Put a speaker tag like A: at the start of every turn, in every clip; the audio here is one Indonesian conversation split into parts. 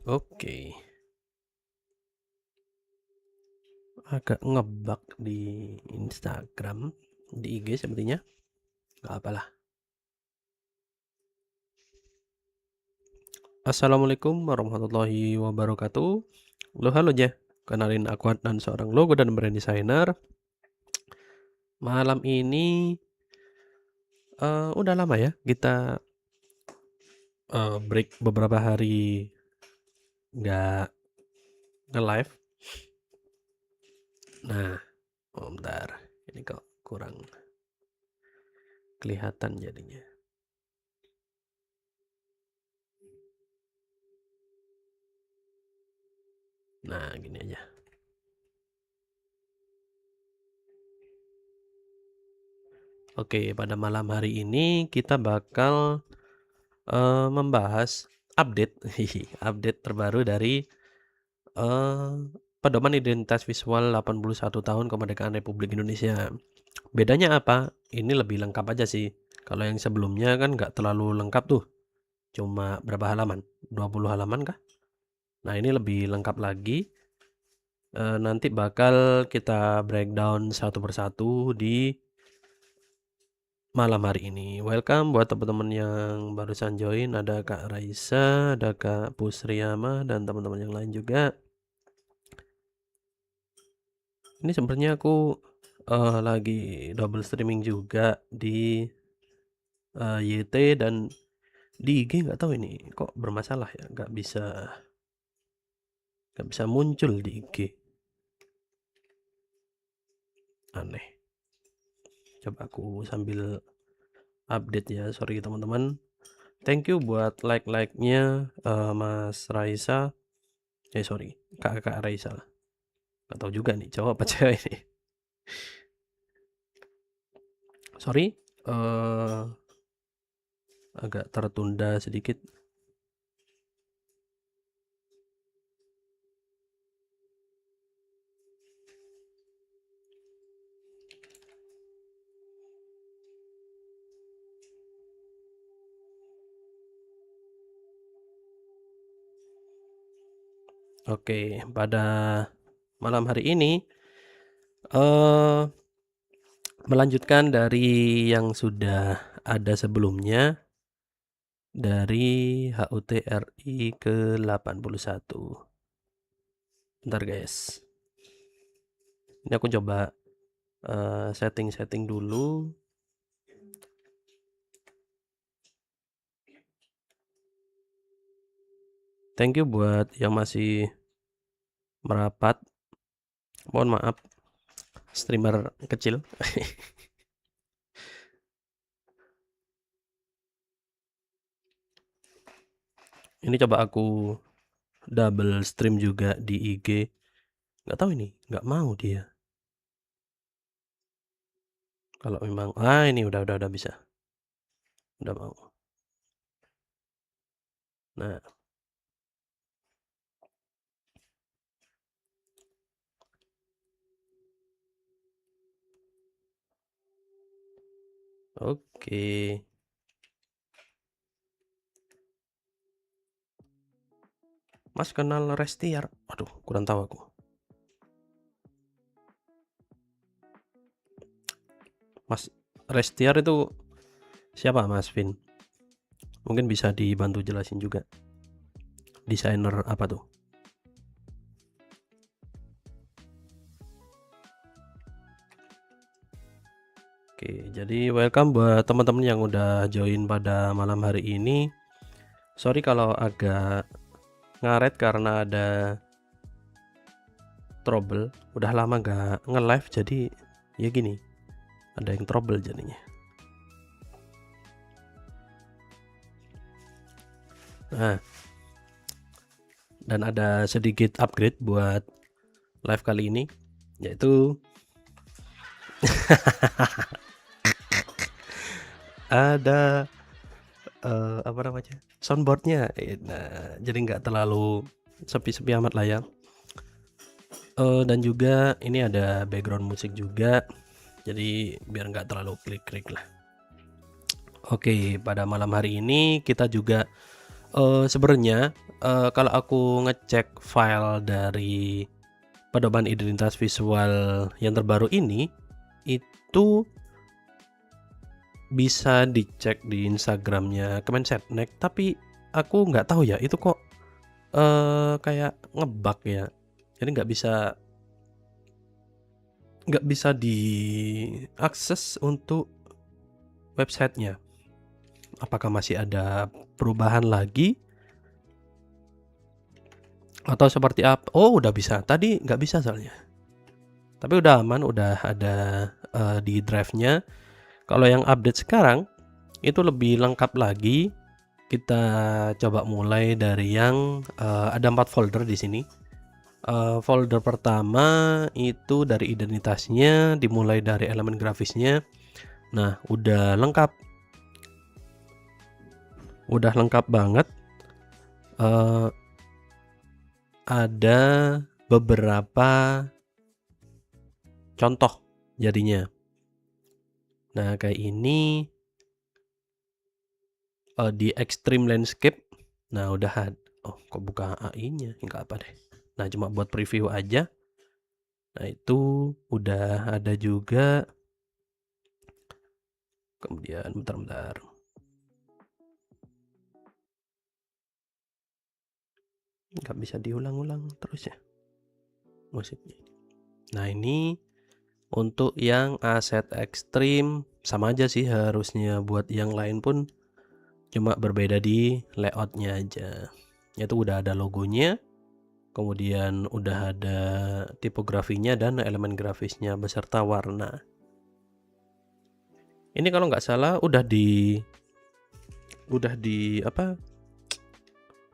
A: Oke. Agak ngebug di Instagram, di IG sepertinya. Nggak apalah. Assalamualaikum warahmatullahi wabarakatuh. Halo aja. Kenalin aku Adnan, seorang logo dan brand designer. Malam ini udah lama ya kita break beberapa hari nggak nge-live. Nah, bentar. Ini kok kurang kelihatan jadinya. Nah, gini aja. Oke, pada malam hari ini kita bakal membahas update update terbaru dari Pedoman Identitas Visual 81 tahun Kemerdekaan Republik Indonesia. Bedanya apa? Ini lebih lengkap aja sih. Kalau yang sebelumnya kan nggak terlalu lengkap tuh. Cuma berapa halaman? 20 halaman kah? Nah, ini lebih lengkap lagi. Nanti bakal kita breakdown satu persatu di malam hari ini. Welcome buat teman-teman yang barusan join. Ada Kak Raisa, ada Kak Pusriyama, dan teman-teman yang lain juga. Ini sebenarnya aku lagi double streaming juga di YT dan di IG. Nggak tahu ini kok bermasalah ya, nggak bisa muncul di IG. Aneh. Coba aku sambil update ya. Sorry teman-teman. Thank you buat like-nya Mas Raisa. Sorry, Kak Raisa lah. Nggak tahu juga nih cowok apa cewek ini. Sorry, agak tertunda sedikit. Oke, pada malam hari ini melanjutkan dari yang sudah ada sebelumnya dari HUT RI ke-81. Bentar guys. Ini aku coba setting dulu. Thank you buat yang masih merapat. Mohon maaf, streamer kecil. Ini coba aku double stream juga di IG. Nggak tahu ini, nggak mau dia. Kalau memang, ini udah bisa. Udah mau. Nah, oke. Mas kenal Restiar? Aduh, kurang tahu aku. Mas Restiar itu siapa Mas Vin? Mungkin bisa dibantu jelasin juga. Desainer apa tuh? Oke, jadi welcome buat teman-teman yang udah join pada malam hari ini. Sorry kalau agak ngaret karena ada trouble. Udah lama gak nge-live jadi ya gini. Ada yang trouble jadinya. Nah, dan ada sedikit upgrade buat live kali ini, yaitu ada apa namanya, soundboardnya. Nah, jadi nggak terlalu sepi-sepi amat lah ya. Dan juga ini ada background musik juga, jadi biar nggak terlalu klik-klik lah. Oke, pada malam hari ini kita juga Sebenarnya, kalau aku ngecek file dari pedoman identitas visual yang terbaru ini, itu bisa dicek di Instagramnya Kemensetnek, tapi aku nggak tahu ya itu kok kayak ngebug ya. Jadi nggak bisa diakses untuk websitenya. Apakah masih ada perubahan lagi atau seperti apa? Oh, udah bisa. Tadi nggak bisa soalnya. Tapi udah aman, udah ada di drive-nya. Kalau yang update sekarang itu lebih lengkap lagi. Kita coba mulai dari yang ada 4 folder di sini. Folder pertama itu dari identitasnya, dimulai dari elemen grafisnya. Nah, udah lengkap banget. Ada beberapa contoh jadinya. Nah, kayak ini di extreme landscape. Nah, udah oh, kok buka AI-nya? Enggak apa deh. Nah, cuma buat preview aja. Nah, itu udah ada juga. Kemudian bentar. Nggak bisa diulang-ulang terus ya musiknya. Nah, ini untuk yang aset ekstrim sama aja sih harusnya. Buat yang lain pun cuma berbeda di layoutnya aja. Itu udah ada logonya, kemudian udah ada tipografinya dan elemen grafisnya beserta warna. Ini kalau nggak salah udah di apa,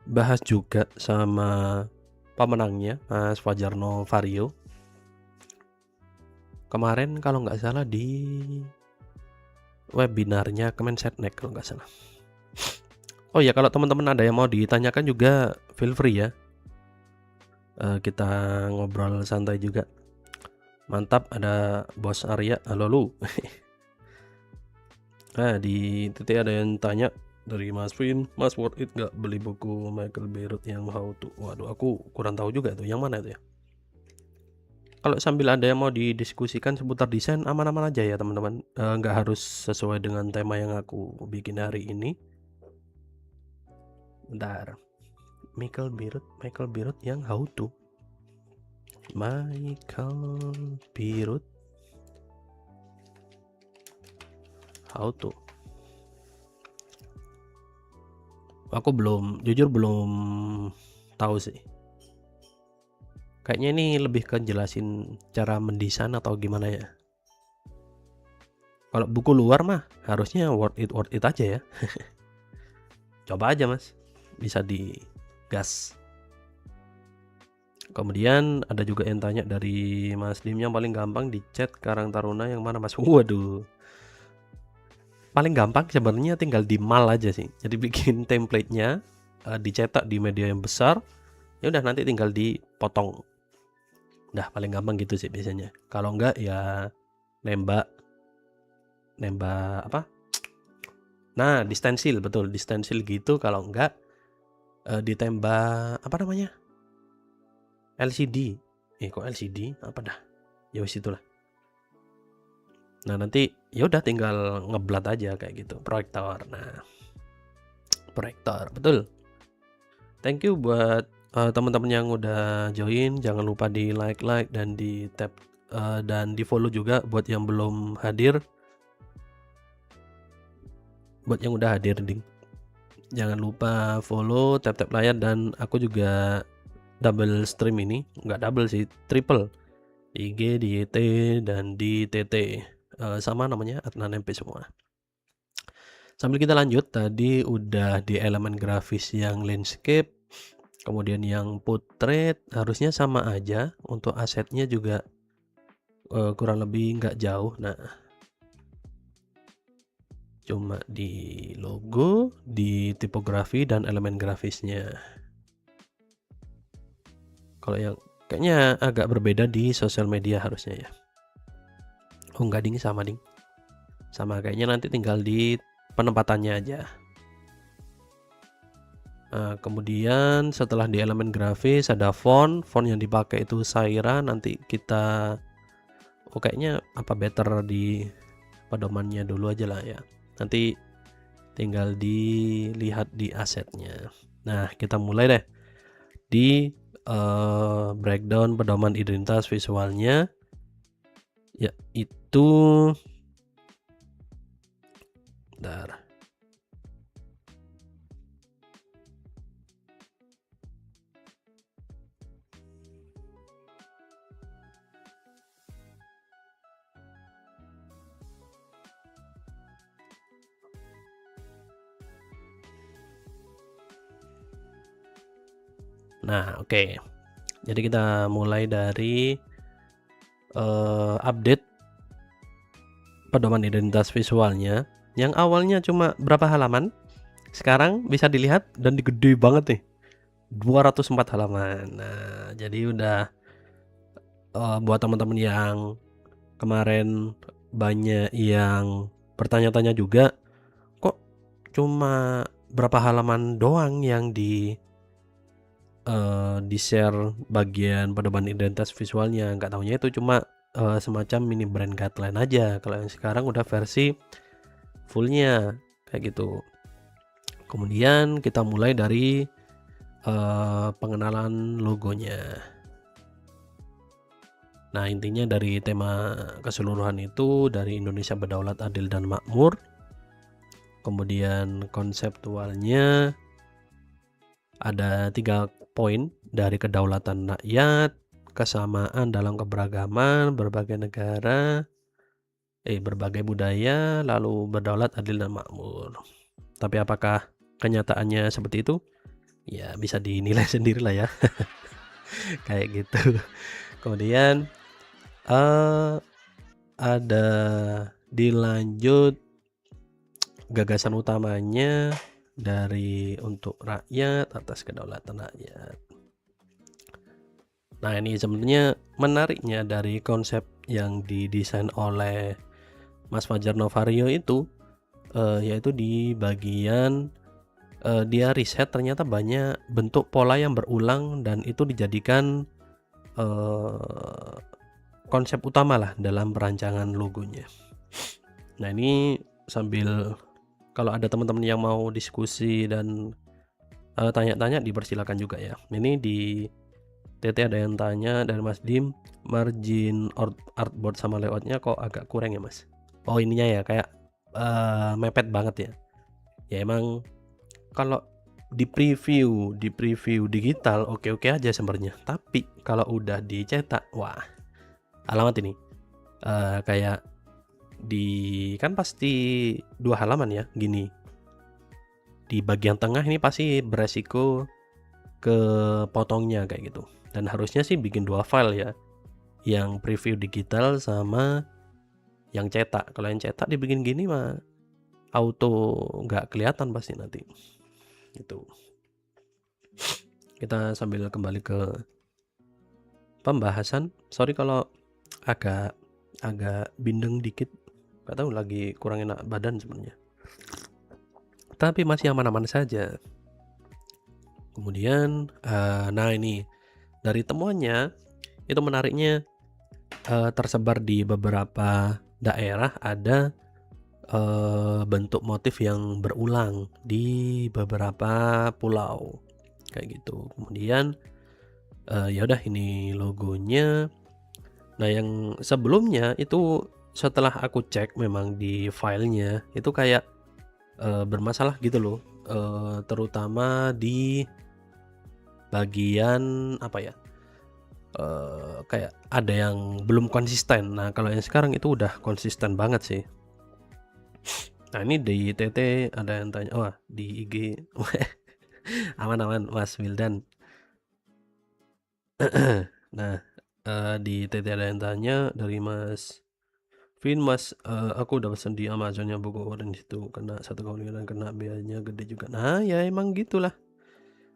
A: bahas juga sama pemenangnya, Mas Fajarno Vario. Kemarin kalau nggak salah di webinarnya Kemensetnek kalau nggak salah. Oh ya, kalau teman-teman ada yang mau ditanyakan juga feel free ya. Kita ngobrol santai juga. Mantap, ada Bos Arya. Halo lu. Nah, di titik ada yang tanya dari Mas Vin, Mas worth it nggak beli buku Michael Beirut yang How to? Waduh, aku kurang tahu juga tuh yang mana itu ya. Kalau sambil ada yang mau didiskusikan seputar desain, aman-aman aja ya teman-teman. Nggak harus sesuai dengan tema yang aku bikin hari ini. Bentar. Michael Beirut yang How to? Michael Beirut How to? Aku jujur belum tahu sih. Kayaknya ini lebih ke jelasin cara mendesain atau gimana ya. Kalau buku luar mah harusnya worth it aja ya. Coba aja mas, bisa digas. Kemudian ada juga yang tanya dari Mas Dim, yang paling gampang di chat Karang Taruna yang mana mas? Waduh, paling gampang sebenarnya tinggal di mal aja sih. Jadi bikin template-nya, dicetak di media yang besar, ya udah nanti tinggal dipotong. Udah paling gampang gitu sih biasanya. Kalau enggak ya nembak apa? Nah, di stensil, betul, di stensil gitu. Kalau enggak ditembak apa namanya? LCD. Kok LCD? Apa dah? Ya wis itulah. Nah, nanti ya udah tinggal ngeblat aja kayak gitu, proyektor. Nah, proyektor, betul. Thank you buat teman-teman yang udah join. Jangan lupa di like dan di tap dan di follow juga buat yang belum hadir. Buat yang udah hadir, ding. Jangan lupa follow, tap layar, dan aku juga double stream ini. Nggak double sih, triple. Di IG, di YT, dan di TT. Sama namanya Adnan MP semua. Sambil kita lanjut, tadi udah di elemen grafis yang landscape, kemudian yang portrait harusnya sama aja. Untuk asetnya juga kurang lebih nggak jauh. Nah, cuma di logo, di tipografi, dan elemen grafisnya. Kalau yang kayaknya agak berbeda di sosial media harusnya ya. Oh enggak ding, sama ding. Sama kayaknya, nanti tinggal di penempatannya aja. Nah, kemudian setelah di elemen grafis ada font yang dipakai itu Saira. Nanti kita kayaknya apa better di pedomannya dulu aja lah ya. Nanti tinggal dilihat di asetnya. Nah, kita mulai deh di breakdown pedoman identitas visualnya, yaitu bentar. Nah, oke. Jadi kita mulai dari update pedoman identitas visualnya. Yang awalnya cuma berapa halaman, sekarang bisa dilihat dan gede banget nih, 204 halaman. Nah, jadi udah buat teman-teman yang kemarin banyak yang bertanya-tanya juga, kok cuma berapa halaman doang yang di-share bagian pedoman identitas visualnya. Nggak taunya itu cuma semacam mini brand guideline aja. Kalau yang sekarang udah versi fullnya kayak gitu. Kemudian kita mulai dari pengenalan logonya. Nah, intinya dari tema keseluruhan itu dari Indonesia Berdaulat, Adil, dan Makmur. Kemudian konseptualnya ada 3 poin, dari kedaulatan rakyat, kesamaan dalam keberagaman, berbagai negara, berbagai budaya, lalu berdaulat, adil, dan makmur. Tapi apakah kenyataannya seperti itu? Ya bisa dinilai sendirilah ya. Kayak gitu. Kemudian ada dilanjut gagasan utamanya dari untuk rakyat atas kedaulatan rakyat. Nah, ini sebenarnya menariknya dari konsep yang didesain oleh Mas Fajar Novario itu yaitu di bagian dia riset ternyata banyak bentuk pola yang berulang dan itu dijadikan konsep utama lah dalam perancangan logonya. Nah, ini sambil kalau ada teman-teman yang mau diskusi dan tanya-tanya dipersilakan juga ya. Ini di TT ada yang tanya dari Mas Dim, margin artboard sama layoutnya kok agak kurang ya Mas? Oh, ininya ya kayak mepet banget ya. Ya emang kalau di preview digital oke-oke aja sebenarnya. Tapi kalau udah dicetak, wah alamat ini kayak kan pasti 2 halaman ya gini. Di bagian tengah ini pasti beresiko kepotongnya kayak gitu. Dan harusnya sih bikin 2 file ya. Yang preview digital sama yang cetak. Kalau yang cetak dibikin gini mah auto nggak kelihatan pasti nanti. Gitu. Kita sambil kembali ke pembahasan. Sorry kalau agak bindeng dikit. Gak tahu lagi kurang enak badan sebenarnya. Tapi masih aman-aman saja. Kemudian nah ini dari temuannya itu menariknya tersebar di beberapa daerah ada bentuk motif yang berulang di beberapa pulau kayak gitu. Kemudian ya udah ini logonya. Nah, yang sebelumnya itu setelah aku cek memang di filenya itu kayak bermasalah gitu loh, terutama di bagian apa ya, kayak ada yang belum konsisten. Nah, kalau yang sekarang itu udah konsisten banget sih. Nah, ini di TT ada yang tanya, wah di IG aman Mas Wildan. Nah, di TT ada yang tanya dari Mas Vin, Mas aku udah pesen di Amazonnya buku orange itu kena 1,5 dan kena biayanya gede juga. Nah ya emang gitulah,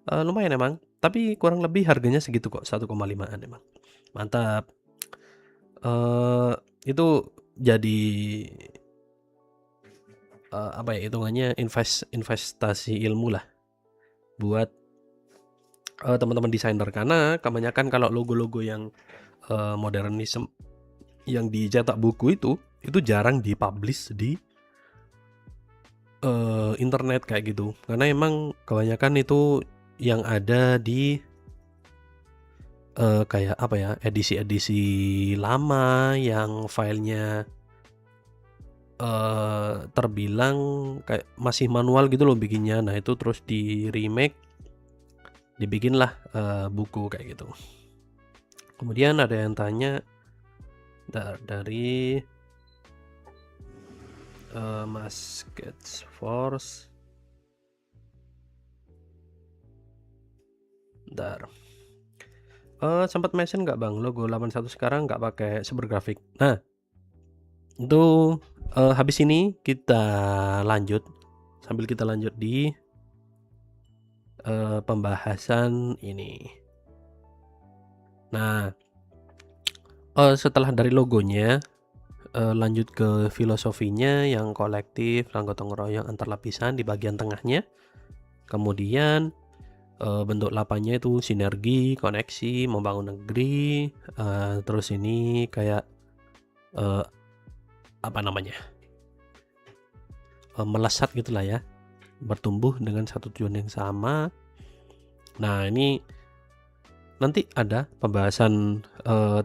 A: lumayan emang, tapi kurang lebih harganya segitu kok, 1,5an emang. Mantap. Itu jadi apa ya hitungannya investasi ilmu lah buat teman-teman desainer, karena kebanyakan kalau logo-logo yang modernisme yang dicetak buku itu jarang dipublish di internet kayak gitu, karena emang kebanyakan itu yang ada di kayak apa ya, edisi-edisi lama yang filenya terbilang kayak masih manual gitu loh bikinnya. Nah itu terus di-remake, dibikinlah buku kayak gitu. Kemudian ada yang tanya dari Mas Sketch Force. Bentar. Sempat mention nggak Bang, logo 81 sekarang nggak pakai super grafik? Nah, itu habis ini kita lanjut, sambil kita lanjut di pembahasan ini. Nah, setelah dari logonya, lanjut ke filosofinya yang kolektif, gotong royong antar lapisan di bagian tengahnya. Kemudian bentuk lapannya itu sinergi, koneksi, membangun negeri. Terus ini kayak apa namanya, melesat gitulah ya, bertumbuh dengan satu tujuan yang sama. Nah ini nanti ada pembahasan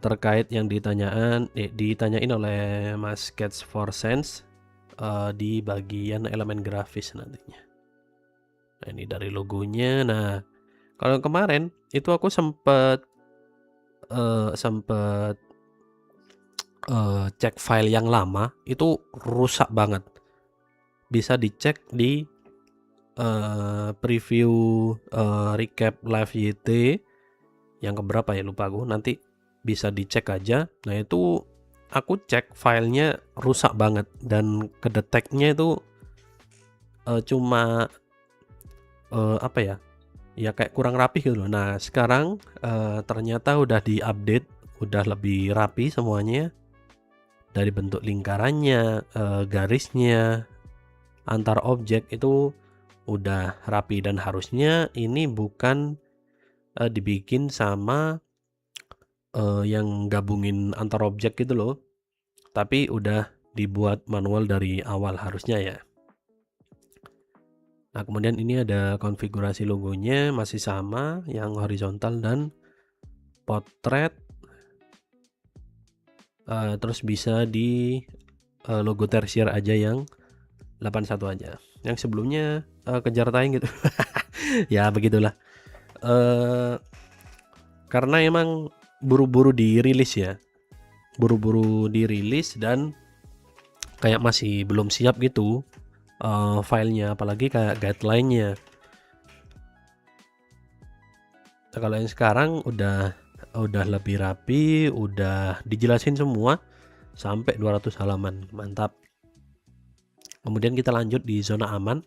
A: terkait yang ditanyain oleh Mas Sketch for Sense di bagian elemen grafis nantinya. Nah ini dari logonya. Nah kalau kemarin itu aku sempet cek file yang lama, itu rusak banget. Bisa dicek di preview recap live YT yang keberapa ya, lupa aku, nanti bisa dicek aja. Nah itu aku cek filenya rusak banget dan kedeteknya itu cuma apa ya, kayak kurang rapi gitu loh. Nah sekarang ternyata udah diupdate, udah lebih rapi semuanya, dari bentuk lingkarannya, garisnya, antar objek itu udah rapi, dan harusnya ini bukan dibikin sama yang gabungin antar objek gitu loh, tapi udah dibuat manual dari awal harusnya ya. Nah kemudian ini ada konfigurasi logonya masih sama, yang horizontal dan potret. Terus bisa di logo tersier aja yang 81 aja, yang sebelumnya kejar tayang gitu. Ya begitulah, karena emang buru-buru dirilis ya, buru-buru dirilis dan kayak masih belum siap gitu filenya, apalagi kayak guideline-nya. Nah, kalau yang sekarang udah lebih rapi, udah dijelasin semua sampai 200 halaman, mantap. Kemudian kita lanjut di zona aman.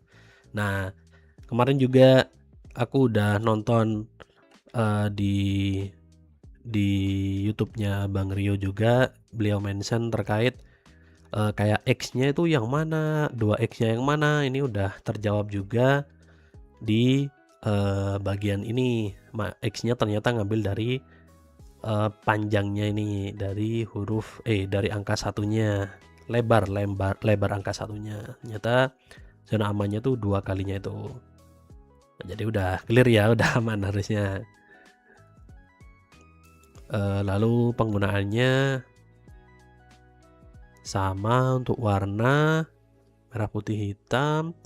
A: Nah kemarin juga aku udah nonton di YouTube-nya Bang Rio juga, beliau mention terkait kayak X-nya itu yang mana, 2X-nya yang mana. Ini udah terjawab juga di bagian ini. X-nya ternyata ngambil dari panjangnya ini, dari huruf dari angka satunya, lebar angka satunya. Ternyata zona amannya tuh 2 kalinya itu. Nah, jadi udah clear ya, udah aman harusnya. Lalu penggunaannya sama untuk warna merah putih hitam,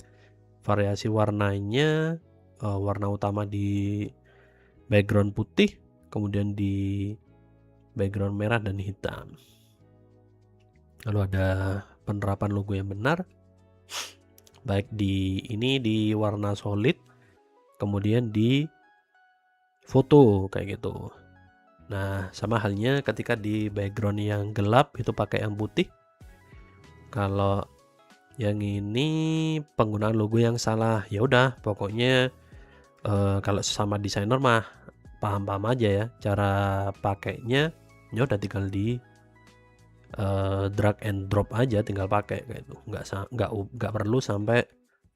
A: variasi warnanya warna utama di background putih, kemudian di background merah dan hitam. Lalu ada penerapan logo yang benar, baik di warna solid, kemudian di foto kayak gitu. Nah sama halnya ketika di background yang gelap itu pakai yang putih. Kalau yang ini penggunaan logo yang salah, ya udah pokoknya kalau sesama desainer mah paham-paham aja ya cara pakainya, ya udah tinggal di drag and drop aja, tinggal pakai kayak itu, nggak perlu sampai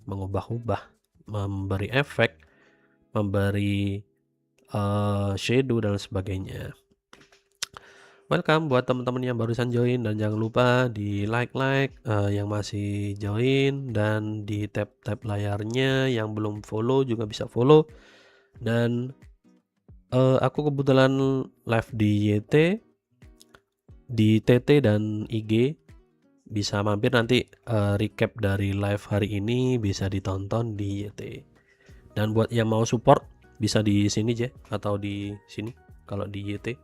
A: mengubah-ubah, memberi efek memberi shadow dan sebagainya. Welcome buat teman-teman yang barusan join, dan jangan lupa di like yang masih join, dan di tap layarnya. Yang belum follow juga bisa follow. Dan aku kebetulan live di YT, di TT dan IG. Bisa mampir nanti, recap dari live hari ini bisa ditonton di YT. Dan buat yang mau support bisa di sini aja atau di sini kalau di YT.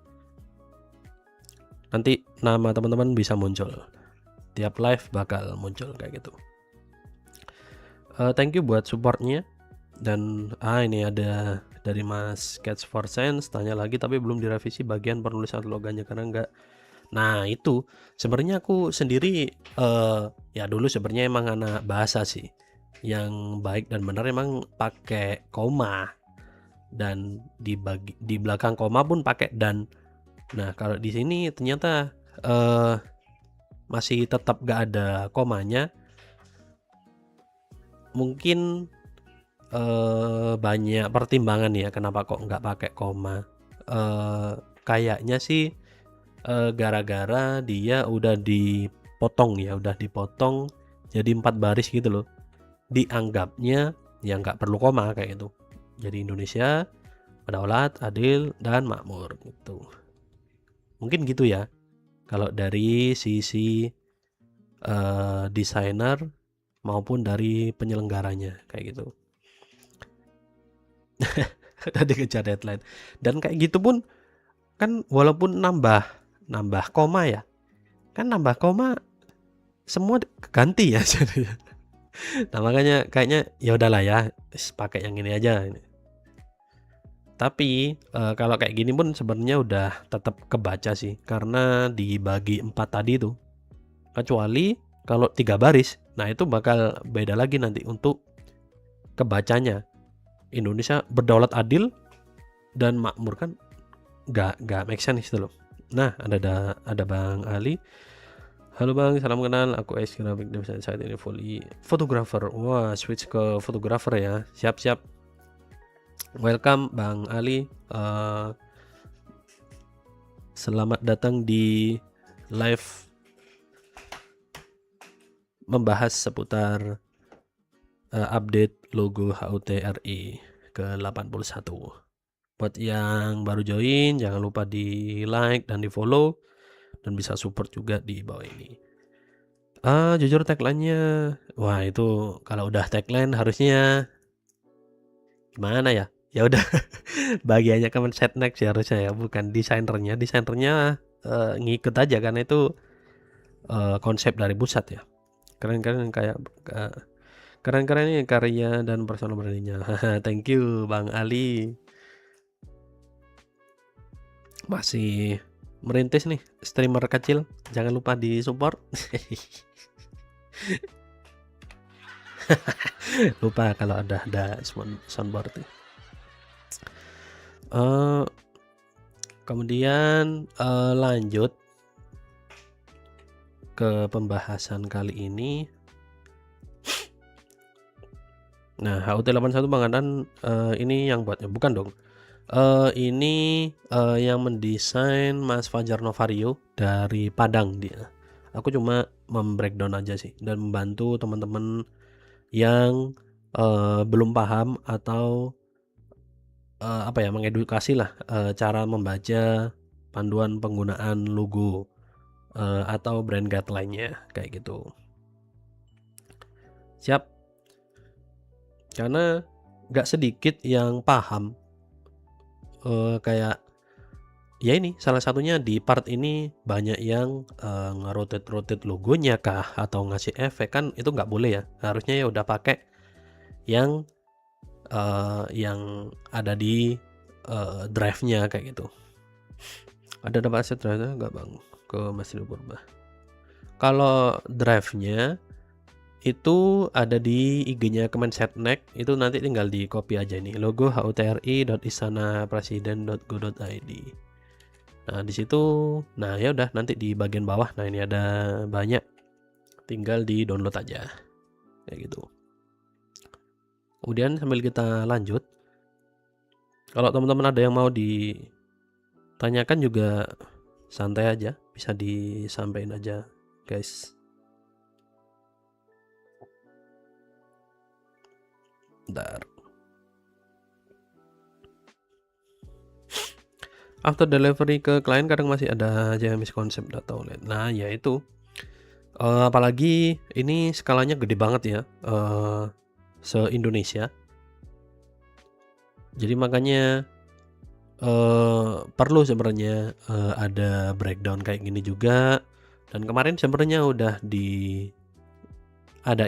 A: Nanti nama teman-teman bisa muncul. Tiap live bakal muncul kayak gitu. Thank you buat supportnya. Dan ini ada dari Mas Catch for Sense tanya lagi, tapi belum direvisi bagian penulisan slogannya karena enggak. Nah itu sebenarnya aku sendiri ya dulu sebenarnya emang anak bahasa sih. Yang baik dan benar emang pakai koma, dan di belakang koma pun pakai dan. Nah kalau di sini ternyata masih tetap gak ada komanya. Mungkin banyak pertimbangan ya kenapa kok nggak pakai koma. Kayaknya sih gara-gara dia udah dipotong jadi 4 baris gitu loh. Dianggapnya ya nggak perlu koma kayak gitu. Jadi Indonesia berdaulat, adil, dan makmur gitu. Mungkin gitu ya kalau dari sisi desainer maupun dari penyelenggaranya kayak gitu. Udah dikejar deadline. Dan kayak gitu pun kan walaupun nambah koma ya. Kan nambah koma semua ganti ya jadinya. Nah makanya kayaknya ya udahlah ya, pakai yang ini aja. Tapi kalau kayak gini pun sebenarnya udah tetap kebaca sih, karena dibagi 4 tadi tuh. Kecuali kalau 3 baris, nah itu bakal beda lagi nanti untuk kebacanya. Indonesia berdaulat, adil, dan makmur kan nggak make sense itu loh. Nah ada Bang Ali. Halo Bang, salam kenal. Aku ex graphic design, saat ini fully fotografer. Wah, switch ke fotografer ya. Siap. Welcome Bang Ali. Selamat datang di live membahas seputar update logo HUT RI ke-81. Buat yang baru join, jangan lupa di like dan di follow, dan bisa support juga di bawah ini. Jujur tagline-nya, wah itu kalau udah tagline harusnya gimana ya? Ya udah bagiannya Kemenset Next ya harusnya ya, bukan desainernya. Desainernya ngikut aja karena itu konsep dari pusat ya. Keren-keren kayak keren-keren nih karya dan personal brandingnya. Thank you Bang Ali. Masih merintis nih, streamer kecil, jangan lupa di support. Lupa kalau ada soundboard. Kemudian lanjut ke pembahasan kali ini. Nah, HUT 81 Bang Adan ini yang buatnya bukan dong. Ini yang mendesain Mas Fajar Novario dari Padang dia. Aku cuma membreakdown aja sih dan membantu teman-teman yang belum paham atau mengedukasi lah cara membaca panduan penggunaan logo atau brand guideline-nya kayak gitu. Siap. Karena gak sedikit yang paham kayak ya ini salah satunya di part ini banyak yang ngerotate logonya kah atau ngasih efek, kan itu nggak boleh ya. Harusnya ya udah pakai yang ada di drive-nya kayak gitu. Ada aset drive-nya nggak Bang ke Masjid Purba? Kalau drive-nya itu ada di IG-nya Kemensetnek, itu nanti tinggal di copy aja nih, logo hutri.istanapresiden.go.id. Nah di situ, nah ya udah nanti di bagian bawah, nah ini ada banyak, tinggal di download aja kayak gitu. Kemudian sambil kita lanjut, Kalau teman-teman ada yang mau ditanyakan juga santai aja, bisa disampaikan aja, guys. Bentar. After delivery ke klien kadang masih ada aja yang miskonsep data OLED. Nah, ya itu. Apalagi ini skalanya gede banget ya, se-Indonesia. Jadi makanya perlu sebenarnya ada breakdown kayak gini juga. Dan kemarin sebenarnya udah diadain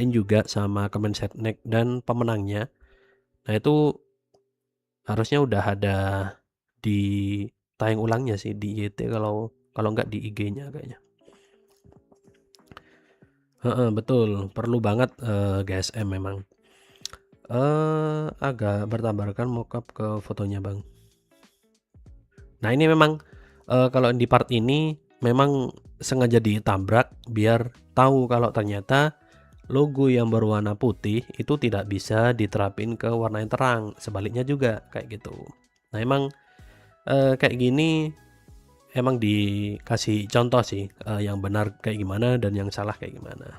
A: juga sama Kemensetnek dan pemenangnya. Nah, itu harusnya udah ada di tayang ulangnya sih di YT kalau nggak di IG-nya kayaknya. Betul, perlu banget GSM memang. Agak bertambahan mockup ke fotonya, Bang. Nah, ini memang kalau di part ini memang sengaja ditabrak biar tahu kalau ternyata logo yang berwarna putih itu tidak bisa diterapin ke warna yang terang, sebaliknya juga kayak gitu. Nah, emang kayak gini emang dikasih contoh sih yang benar kayak gimana dan yang salah kayak gimana.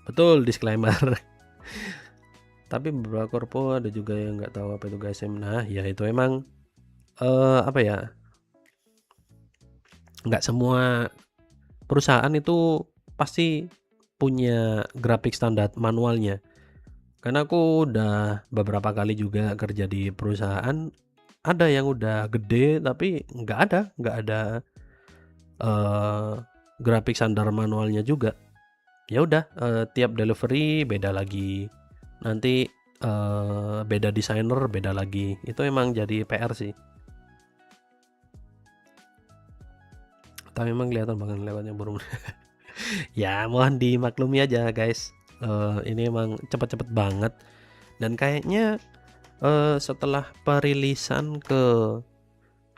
A: Betul, disclaimer. Tapi beberapa korpo ada juga yang nggak tahu apa itu GSM. Nah, ya itu emang apa ya? Nggak semua perusahaan itu pasti punya grafik standar manualnya. Karena aku udah beberapa kali juga kerja di perusahaan, ada yang udah gede tapi nggak ada grafik standar manualnya juga. Ya udah tiap delivery beda lagi. Nanti beda desainer beda lagi. Itu emang jadi PR sih. Tapi memang kelihatan banget lewatnya burung. Ya mohon dimaklumi aja guys. Ini emang cepet-cepet banget. Dan kayaknya setelah perilisan ke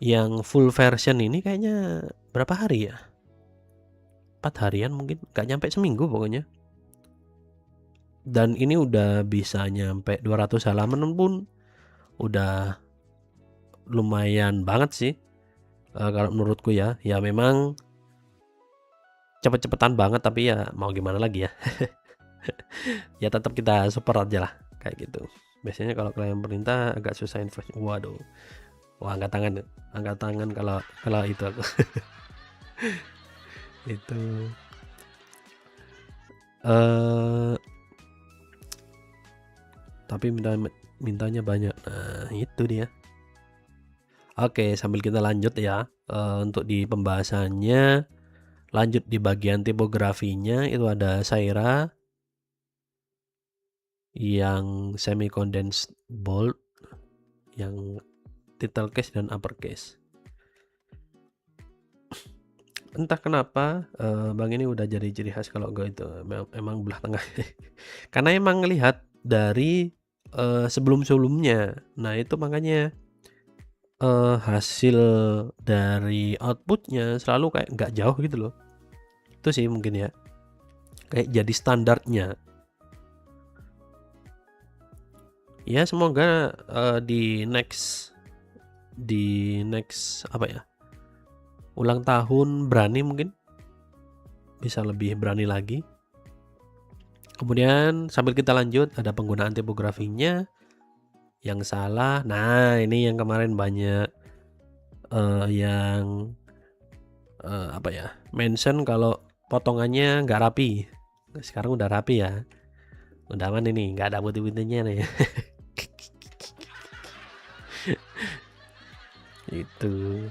A: yang full version ini kayaknya berapa hari ya? 4 harian mungkin, nggak nyampe seminggu pokoknya. Dan ini udah bisa nyampe 200 halaman pun udah lumayan banget sih. Kalau menurutku ya memang cepet-cepetan banget tapi ya mau gimana lagi ya. Ya tetap kita support aja lah kayak gitu. Biasanya kalau klien perintah agak susah invest. Waduh. Wah, angkat tangan kalau itu aku. Itu tapi mintanya banyak. Nah, itu dia. Oke, sambil kita lanjut ya. Untuk di pembahasannya lanjut di bagian tipografinya itu ada Saira yang semi condensed bold, yang title case dan uppercase. Entah kenapa Bang ini udah jadi ciri khas kalau gue itu emang belah tengah. Karena emang ngelihat dari sebelum-sebelumnya. Nah, itu makanya hasil dari outputnya selalu kayak nggak jauh gitu loh. Itu sih mungkin ya. Kayak jadi standarnya. Ya semoga di next apa ya? Ulang tahun berani mungkin. Bisa lebih berani lagi. Kemudian sambil kita lanjut ada penggunaan tipografinya yang salah. Nah, ini yang kemarin banyak yang apa ya? Mention kalau potongannya nggak rapi. Sekarang udah rapi ya. Udah aman ini, nggak ada putih-putihnya nih. Itu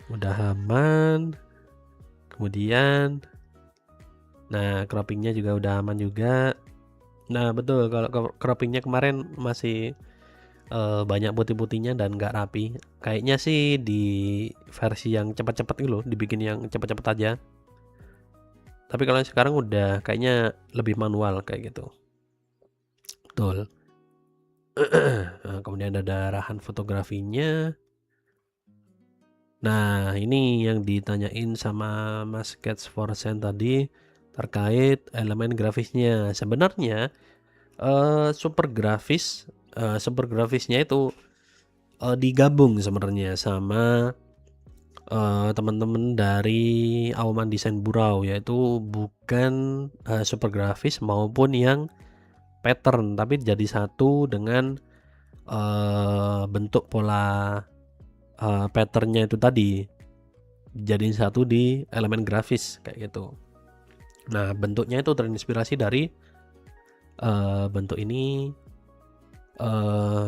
A: udah aman. Kemudian nah, croppingnya juga udah aman juga. Nah, betul kalau croppingnya kemarin masih banyak putih-putihnya dan nggak rapi. Kayaknya sih di versi yang cepat-cepat gitu loh, dibikin yang cepat-cepat aja. Tapi kalau sekarang udah kayaknya lebih manual kayak gitu. Betul. Nah, kemudian ada arahan fotografinya. Nah, ini yang ditanyain sama Mas Sketch for Sen tadi terkait elemen grafisnya. Sebenarnya Super grafis, super grafisnya itu, digabung sebenarnya sama, teman-teman dari Auman Desain Burau, yaitu bukan, super grafis maupun yang pattern, tapi jadi satu dengan, bentuk pola, pattern-nya itu tadi, jadiin satu di elemen grafis kayak gitu. Nah, bentuknya itu terinspirasi dari, bentuk ini,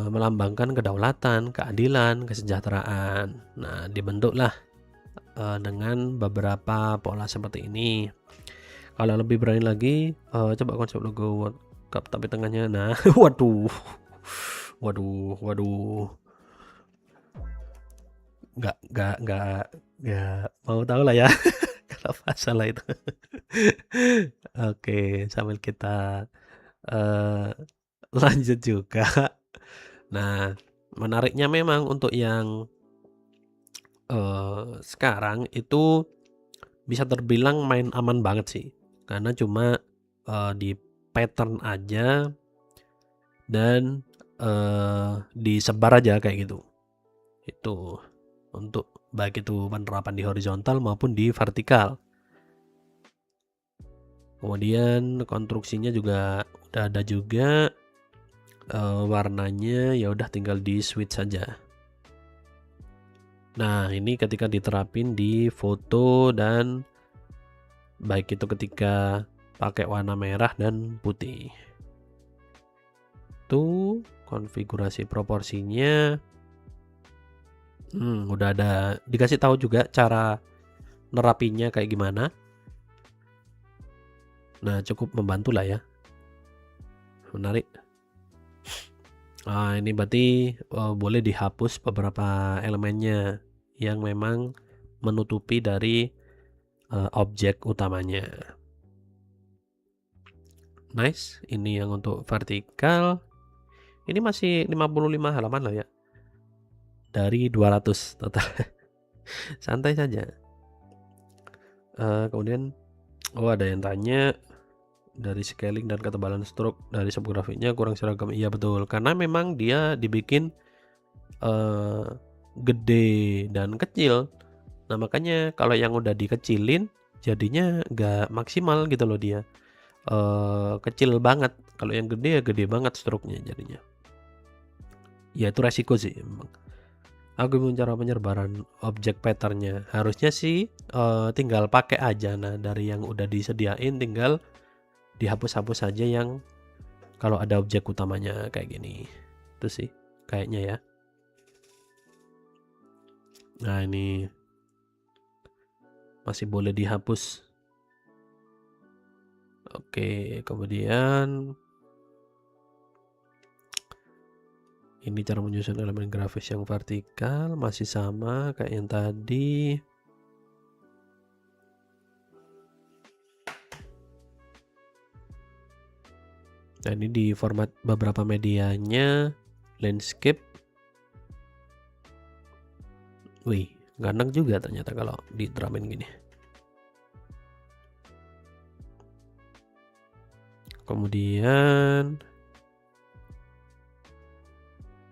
A: melambangkan kedaulatan, keadilan, kesejahteraan. Nah, dibentuklah, dengan beberapa pola seperti ini. Kalau lebih berani lagi, coba konsep logo World Cup tapi tengahnya, nah, waduh, waduh, nggak mau tahu lah ya, kenapa salah itu. Oke, sambil kita, eee, lanjut juga. Nah, menariknya memang untuk yang, sekarang itu bisa terbilang main aman banget sih, karena cuma, di pattern aja dan, disebar aja kayak gitu. Itu untuk baik itu penerapan di horizontal maupun di vertikal. Kemudian konstruksinya juga udah ada juga, warnanya ya udah tinggal di switch saja. Nah, ini ketika diterapin di foto dan baik itu ketika pakai warna merah dan putih. Itu konfigurasi proporsinya, udah ada dikasih tahu juga cara nerapinya kayak gimana. Nah, cukup membantu lah ya. Menarik. Nah, ini berarti, boleh dihapus beberapa elemennya yang memang menutupi dari, objek utamanya. Nice, ini yang untuk vertikal. Ini masih 55 halaman loh ya, dari 200 total. Santai saja. Kemudian, ada yang tanya, dari scaling dan ketebalan stroke dari subgrafiknya kurang seragam. Iya betul, karena memang dia dibikin, gede dan kecil. Nah, makanya kalau yang udah dikecilin jadinya nggak maksimal gitu loh dia, kecil banget. Kalau yang gede ya gede banget stroke-nya jadinya. Ya itu resiko sih emang. Cara penyebaran objek pattern-nya. Harusnya sih, tinggal pakai aja. Nah, dari yang udah disediain tinggal dihapus-hapus saja yang kalau ada objek utamanya kayak gini. Itu sih kayaknya ya. Nah, ini masih boleh dihapus. Oke, kemudian ini cara menyusun elemen grafis yang vertikal masih sama kayak yang tadi. Nah, ini di format beberapa medianya, landscape. Wih, ganteng juga ternyata kalau diterapin gini. Kemudian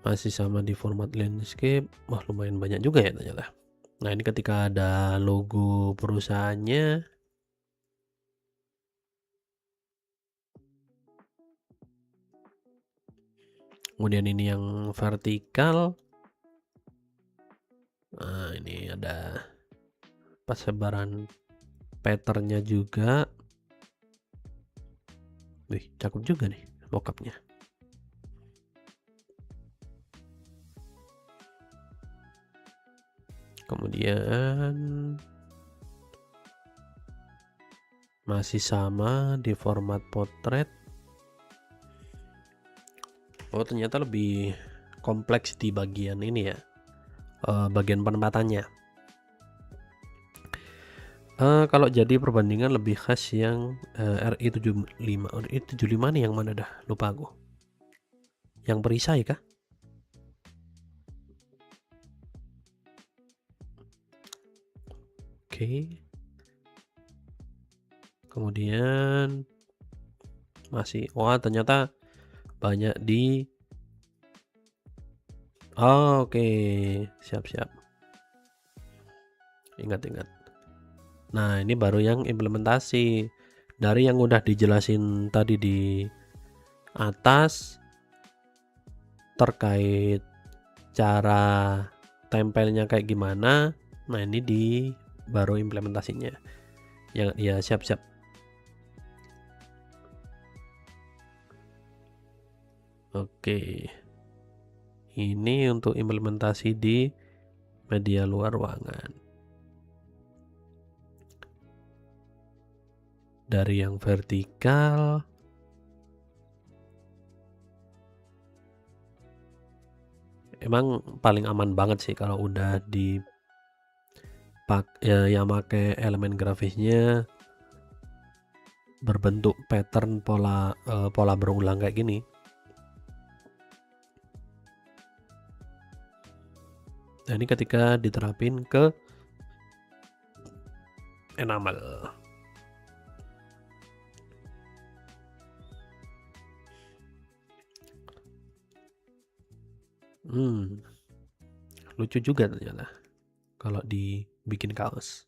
A: masih sama di format landscape. Wah, lumayan banyak juga ya ternyata. Nah, ini ketika ada logo perusahaannya. Kemudian ini yang vertikal. Nah, ini ada persebaran patternnya juga. Wih, cakep juga nih mockupnya. Kemudian masih sama di format potret. Oh, ternyata lebih kompleks di bagian ini ya, bagian penempatannya. Kalau jadi perbandingan lebih khas yang, RI75. RI75 nih yang mana dah? Lupa aku. Yang perisai kah? Oke. Kemudian masih, wah ternyata banyak di oke, siap. Ingat. Nah, ini baru yang implementasi. Dari yang udah dijelasin tadi di atas terkait cara tempelnya kayak gimana. Nah, ini di baru implementasinya. Ya, siap. Oke. Ini untuk implementasi di media luar ruangan. Dari yang vertikal emang paling aman banget sih kalau udah yang pakai elemen grafisnya berbentuk pattern pola berulang kayak gini. Nah, ini ketika diterapin ke enamel. Lucu juga ternyata kalau dibikin kaos.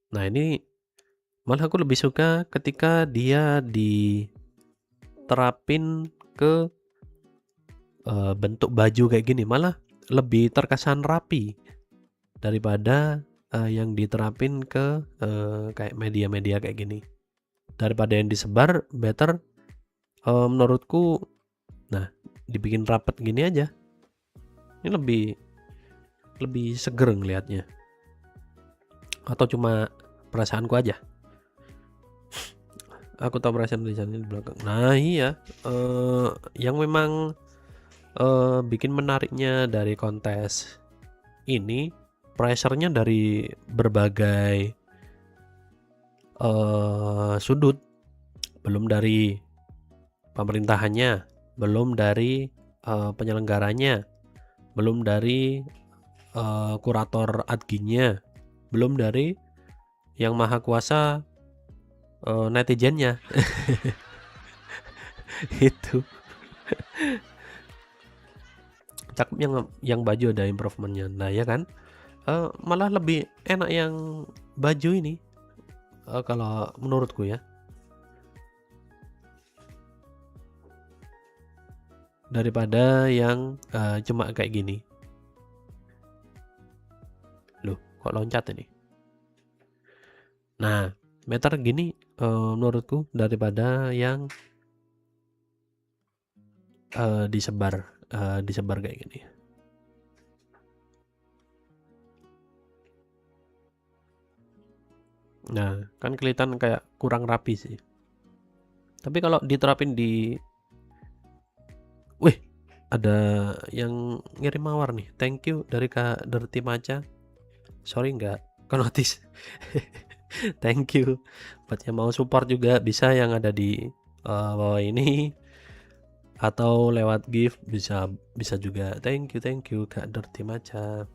A: Nah, ini malah aku lebih suka ketika dia diterapin ke bentuk baju kayak gini, malah lebih terkesan rapi daripada yang diterapin ke kayak media-media kayak gini. Daripada yang disebar, better menurutku. Nah, dibikin rapet gini aja. Ini lebih seger ngelihatnya. Atau cuma perasaanku aja. Aku tahu perasaan tulisannya di belakang. Nah, iya, yang memang bikin menariknya dari kontes ini, pressure-nya dari berbagai sudut. Belum dari pemerintahannya, belum dari penyelenggaranya, belum dari kurator adginnya, belum dari yang maha kuasa netizennya. Itu cakep yang baju ada improvementnya. Nah, ya kan, malah lebih enak yang baju ini kalau menurutku ya, daripada yang cuma kayak gini. Loh, kok loncat ini? Nah, meter gini menurutku daripada yang disebar kayak gini. Nah, kan kelihatan kayak kurang rapi sih. Tapi kalau diterapin wih, ada yang ngirim mawar nih. Thank you dari Kak Dirty Maca. Sorry nggak ke notice. Thank you. Buat yang mau support juga bisa yang ada di bawah ini, atau lewat gift bisa juga. Thank you Kak Dirty Maca.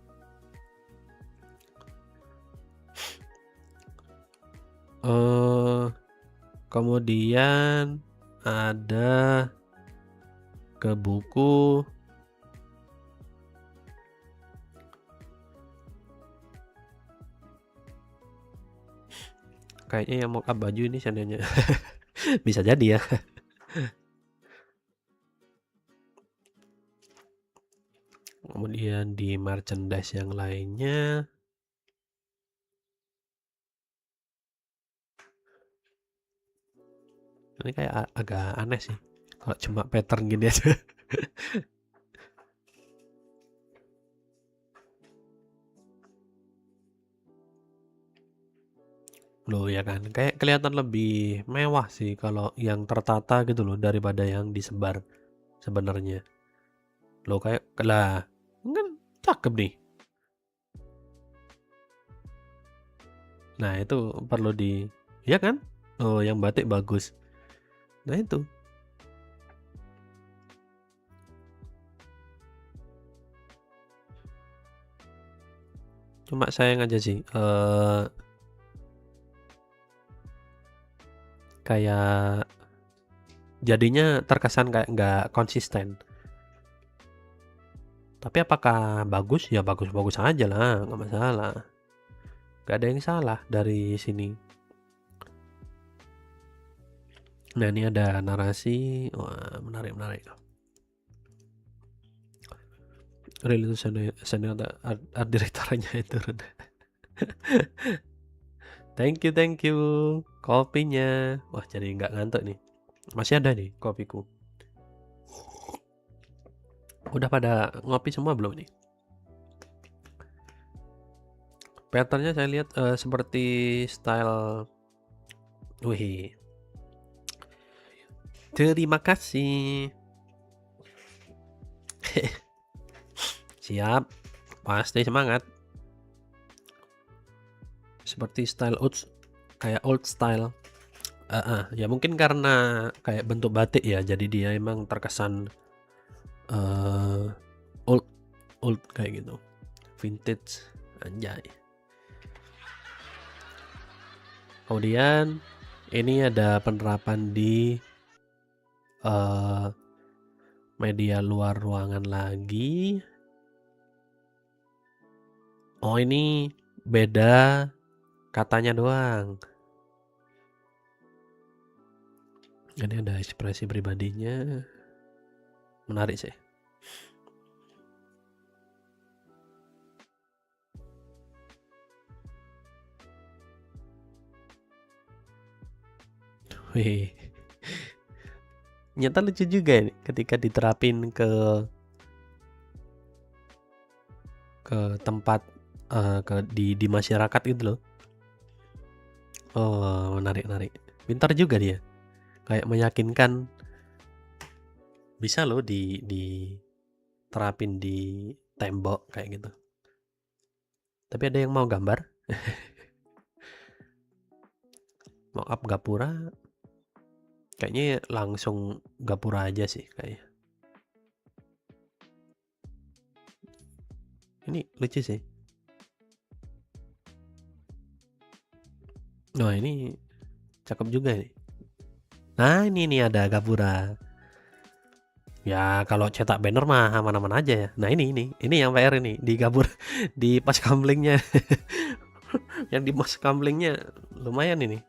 A: Kemudian ada ke buku. Kayaknya yang mock up baju ini seandainya bisa jadi ya. Kemudian di merchandise yang lainnya ini kayak agak aneh sih kalau cuma pattern gini aja. Loh ya kan, kayak kelihatan lebih mewah sih kalau yang tertata gitu loh daripada yang disebar sebenarnya. Loh kayak lah kan cakep nih. Nah, itu perlu ya kan? Oh, yang batik bagus. Nah, itu. Cuma sayang aja sih. Kayak Jadinya terkesan kayak nggak konsisten. Tapi apakah bagus? Ya bagus-bagus aja lah, nggak masalah. Nggak ada yang salah dari sini. Nah ini ada narasi, wah menarik. Real itu senior art direkturnya itu. Thank you kopinya. Wah jadi nggak ngantuk nih. Masih ada nih kopiku. Udah pada ngopi semua belum nih? Patternnya saya lihat seperti style. Wih. Terima kasih. Siap. Pasti semangat. Seperti style kayak old style. Ya mungkin karena kayak bentuk batik ya, jadi dia emang terkesan old kayak gitu, vintage, anjay. Kemudian ini ada penerapan di media luar ruangan lagi. Oh ini beda katanya doang. Ini ada ekspresi pribadinya, menarik sih. Wih, nyata lucu juga ini ketika diterapin ke tempat di masyarakat gitu loh. Oh menarik. Pintar juga dia, kayak meyakinkan bisa loh diterapin di tembok kayak gitu. Tapi ada yang mau gambar? Mock-up gapura kayaknya langsung gapura aja sih kayaknya. Ini lucu sih. Nah ini cakep juga nih. Nah ini ada gapura. Ya kalau cetak banner mah aman-aman aja ya. Nah ini yang PR ini di gapura di pas kamlingnya. Yang di mas kamlingnya lumayan ini.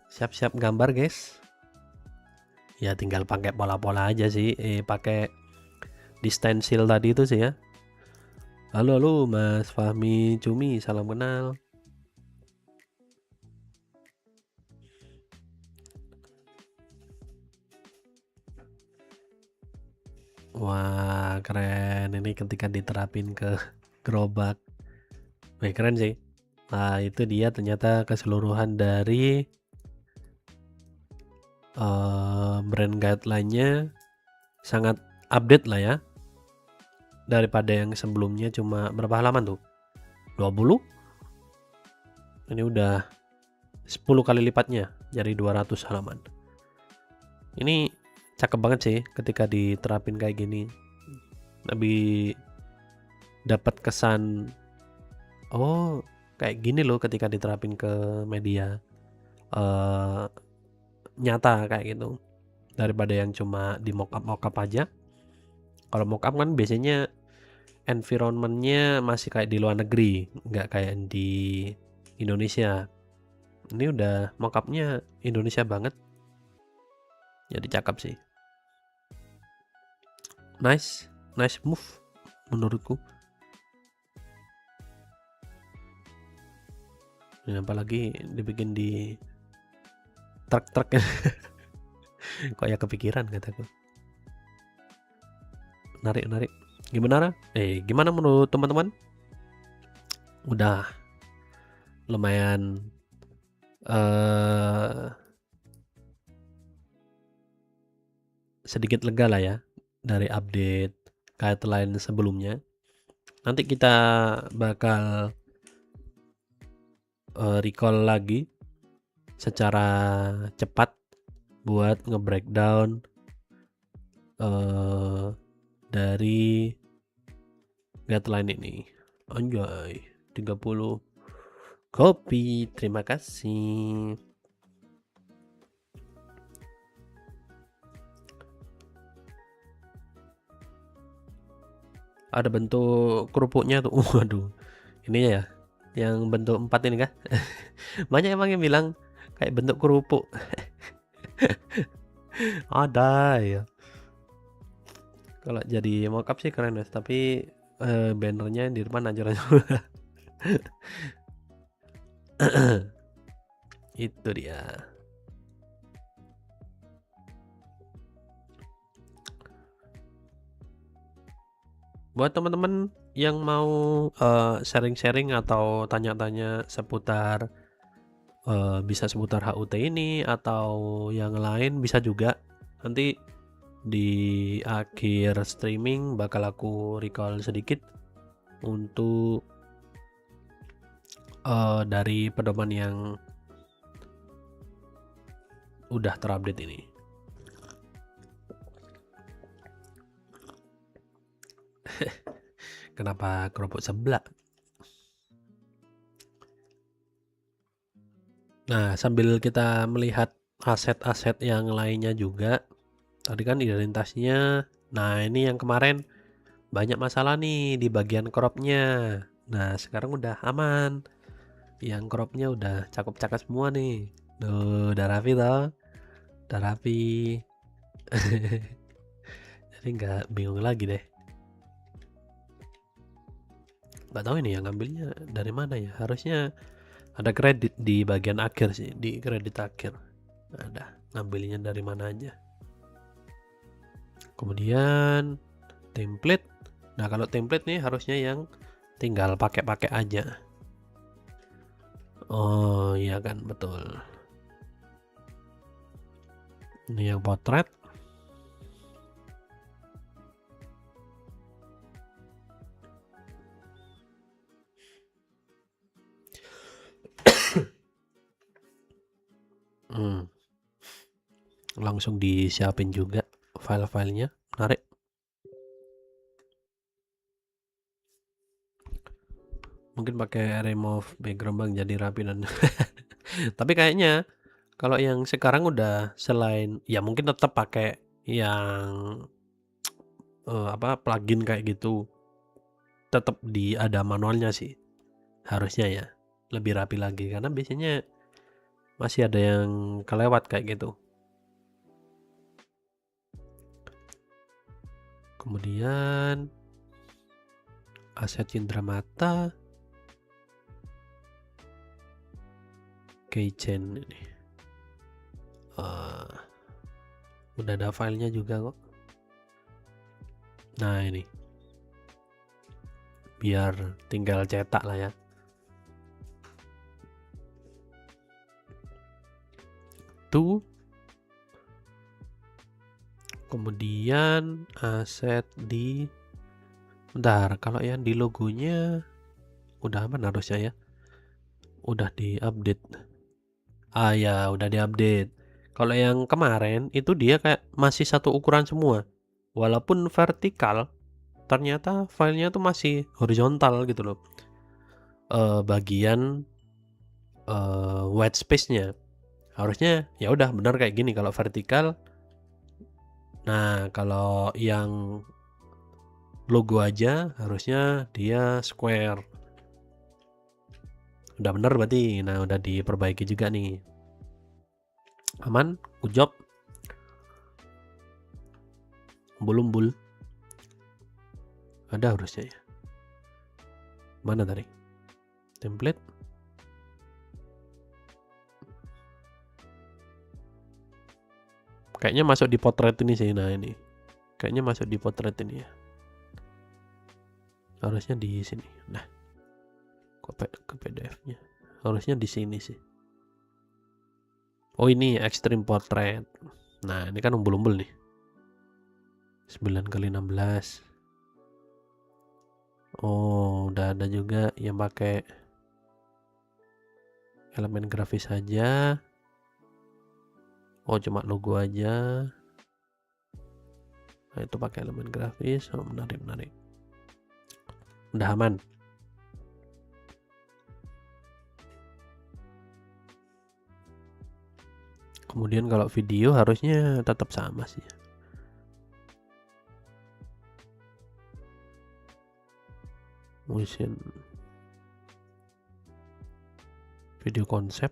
A: Siap-siap gambar guys. Ya tinggal pakai pola-pola aja sih. Pakai di stencil tadi itu sih ya. Halo Mas Fahmi Cumi, salam kenal. Wah keren, ini ketika diterapin ke gerobak. Wih keren sih. Nah itu dia ternyata keseluruhan dari brand guideline-nya sangat update lah ya, daripada yang sebelumnya cuma berapa halaman tuh? 20? Ini udah 10 kali lipatnya, jadi 200 halaman. Ini cakep banget sih ketika diterapin kayak gini. Lebih dapat kesan, oh kayak gini loh ketika diterapin ke media nyata kayak gitu, daripada yang cuma di mock-up aja. Kalau mock-up kan biasanya environmentnya masih kayak di luar negeri, nggak kayak di Indonesia. Ini udah mock-upnya Indonesia banget, jadi cakep sih. Nice move menurutku. Dan apalagi dibikin di truk-truk. Kok ya kepikiran kataku. Menarik. Gimana menurut teman-teman? Udah lumayan sedikit lega lah ya dari update guideline sebelumnya. Nanti kita bakal recall lagi secara cepat buat nge-breakdown dari guideline ini. Anjay, 30 kopi, terima kasih. Ada bentuk kerupuknya tuh. Waduh, ini ya, yang bentuk 4 ini kah? Banyak emang yang bilang kayak bentuk kerupuk. Ada ya. Kalau jadi mockup sih keren Mas, tapi bannernya di depan hancur-hancur. Itu dia. Buat teman-teman yang mau sharing-sharing atau tanya-tanya seputar bisa seputar HUT ini atau yang lain bisa juga. Nanti di akhir streaming bakal aku recall sedikit untuk dari pedoman yang udah terupdate ini. Kenapa kerupuk sebelah? Nah, sambil kita melihat aset-aset yang lainnya juga, tadi kan identitasnya. Nah, ini yang kemarin banyak masalah nih di bagian cropnya. Nah, sekarang udah aman. Yang cropnya udah cakep-cakep semua nih. Tuh, udah rapi toh. Udah rapi. Jadi nggak bingung lagi deh. Nggak tahu ini yang ngambilnya dari mana ya. Harusnya ada kredit di bagian akhir sih, di kredit akhir. Ada ngambilnya dari mana aja. Kemudian template. Nah, kalau template nih harusnya yang tinggal pakai-pakai aja. Oh iya kan, betul. Ini yang potret. Langsung disiapin juga file-filenya, menarik. Mungkin pakai remove background bang jadi rapi dan tapi kayaknya kalau yang sekarang udah selain ya mungkin tetap pakai yang plugin kayak gitu, tetap ada manualnya sih harusnya ya, lebih rapi lagi karena biasanya masih ada yang kelewat kayak gitu. Kemudian aset cindera mata, keychain ini udah ada filenya juga kok. Nah ini biar tinggal cetak lah ya. Tuh. Kemudian aset di bentar, kalau yang di logonya udah aman harusnya ya. Udah diupdate. Ah ya, udah diupdate. Kalau yang kemarin itu dia kayak masih satu ukuran semua. Walaupun vertikal, ternyata filenya tuh masih horizontal gitu loh. Bagian white space-nya. Harusnya ya udah benar kayak gini kalau vertikal. Nah, kalau yang logo aja harusnya dia square. Udah bener berarti. Nah, udah diperbaiki juga nih. Aman, ujop. Umbul-umbul. Ada harusnya ya. Mana tadi? Template. Kayaknya masuk di potret ini sih. Nah, ini. Kayaknya masuk di potret ini ya. Harusnya di sini. Nah. Kok ke PDF-nya? Harusnya di sini sih. Oh, ini extreme portrait. Nah, ini kan umbul-umbul nih. 9x16. Oh, udah ada juga yang pakai elemen grafis saja. Oh, cuma logo aja. Nah, itu pakai elemen grafis. Oh, menarik. Udah aman. Kemudian kalau video harusnya tetap sama sih. motion video konsep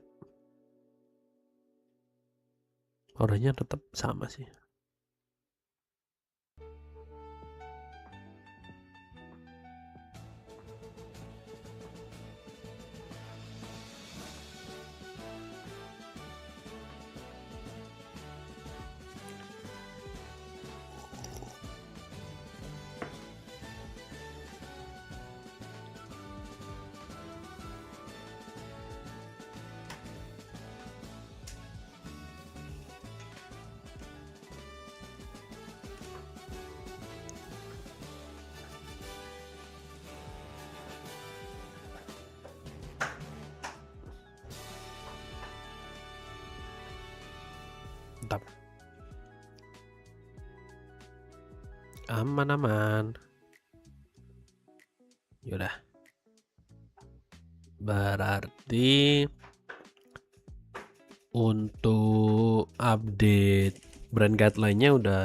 A: warnanya tetap sama sih. Mantap. Aman-aman. Yaudah. Berarti untuk update brand guideline-nya udah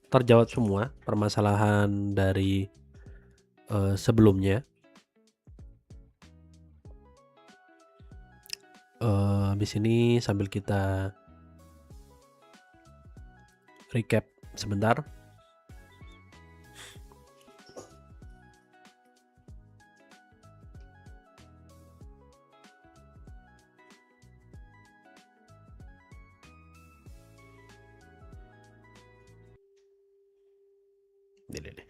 A: terjawab semua permasalahan dari sebelumnya. Habis ini sambil kita recap sebentar. Ini.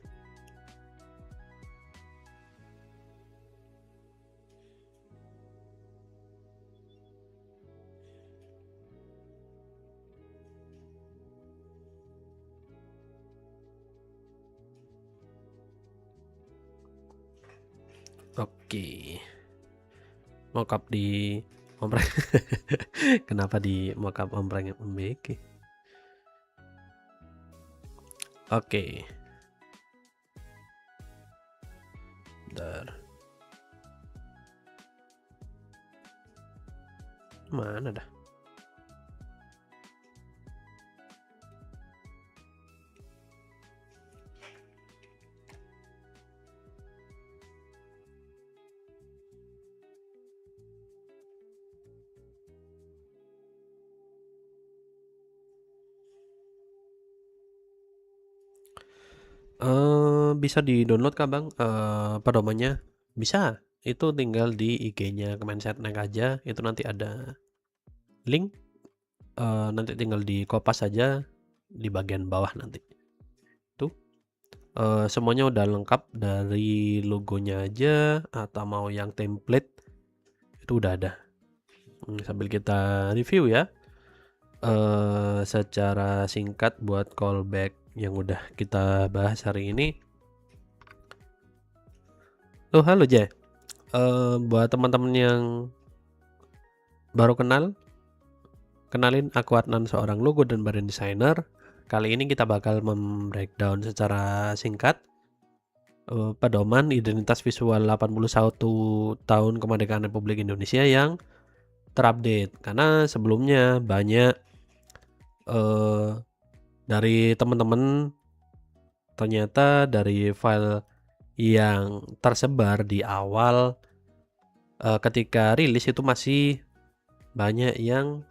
A: Oke. Mockup di ompreng. Kenapa di mockup ompreng MBK? Oke. Bentar. Mana dah? Bisa di-download kah Bang, pedomannya? Bisa, itu tinggal di IG-nya Kemensetnek aja, itu nanti ada link, nanti tinggal di-kopas saja di bagian bawah nanti. Tuh, semuanya udah lengkap dari logonya aja atau mau yang template itu udah ada. Sambil kita review ya, secara singkat buat callback yang udah kita bahas hari ini. Oh halo Jay, buat teman-teman yang baru kenalin aku Adnan, seorang logo dan brand designer. Kali ini kita bakal membreakdown secara singkat pedoman identitas visual 81 tahun kemerdekaan Republik Indonesia yang terupdate, karena sebelumnya banyak dari teman-teman ternyata dari file yang tersebar di awal ketika rilis itu masih banyak yang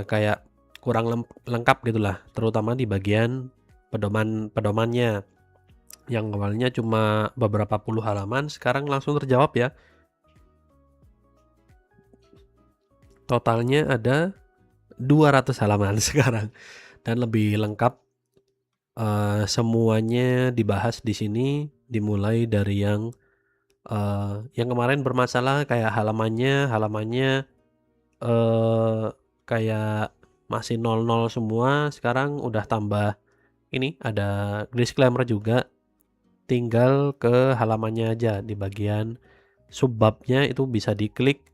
A: kayak kurang lengkap gitulah, terutama di bagian pedomannya yang awalnya cuma beberapa puluh halaman, sekarang langsung terjawab ya. Totalnya ada 200 halaman sekarang dan lebih lengkap. Semuanya dibahas di sini, dimulai dari yang kemarin bermasalah kayak halamannya kayak masih 00 semua, sekarang udah tambah ini, ada disclaimer juga. Tinggal ke halamannya aja, di bagian subbabnya itu bisa diklik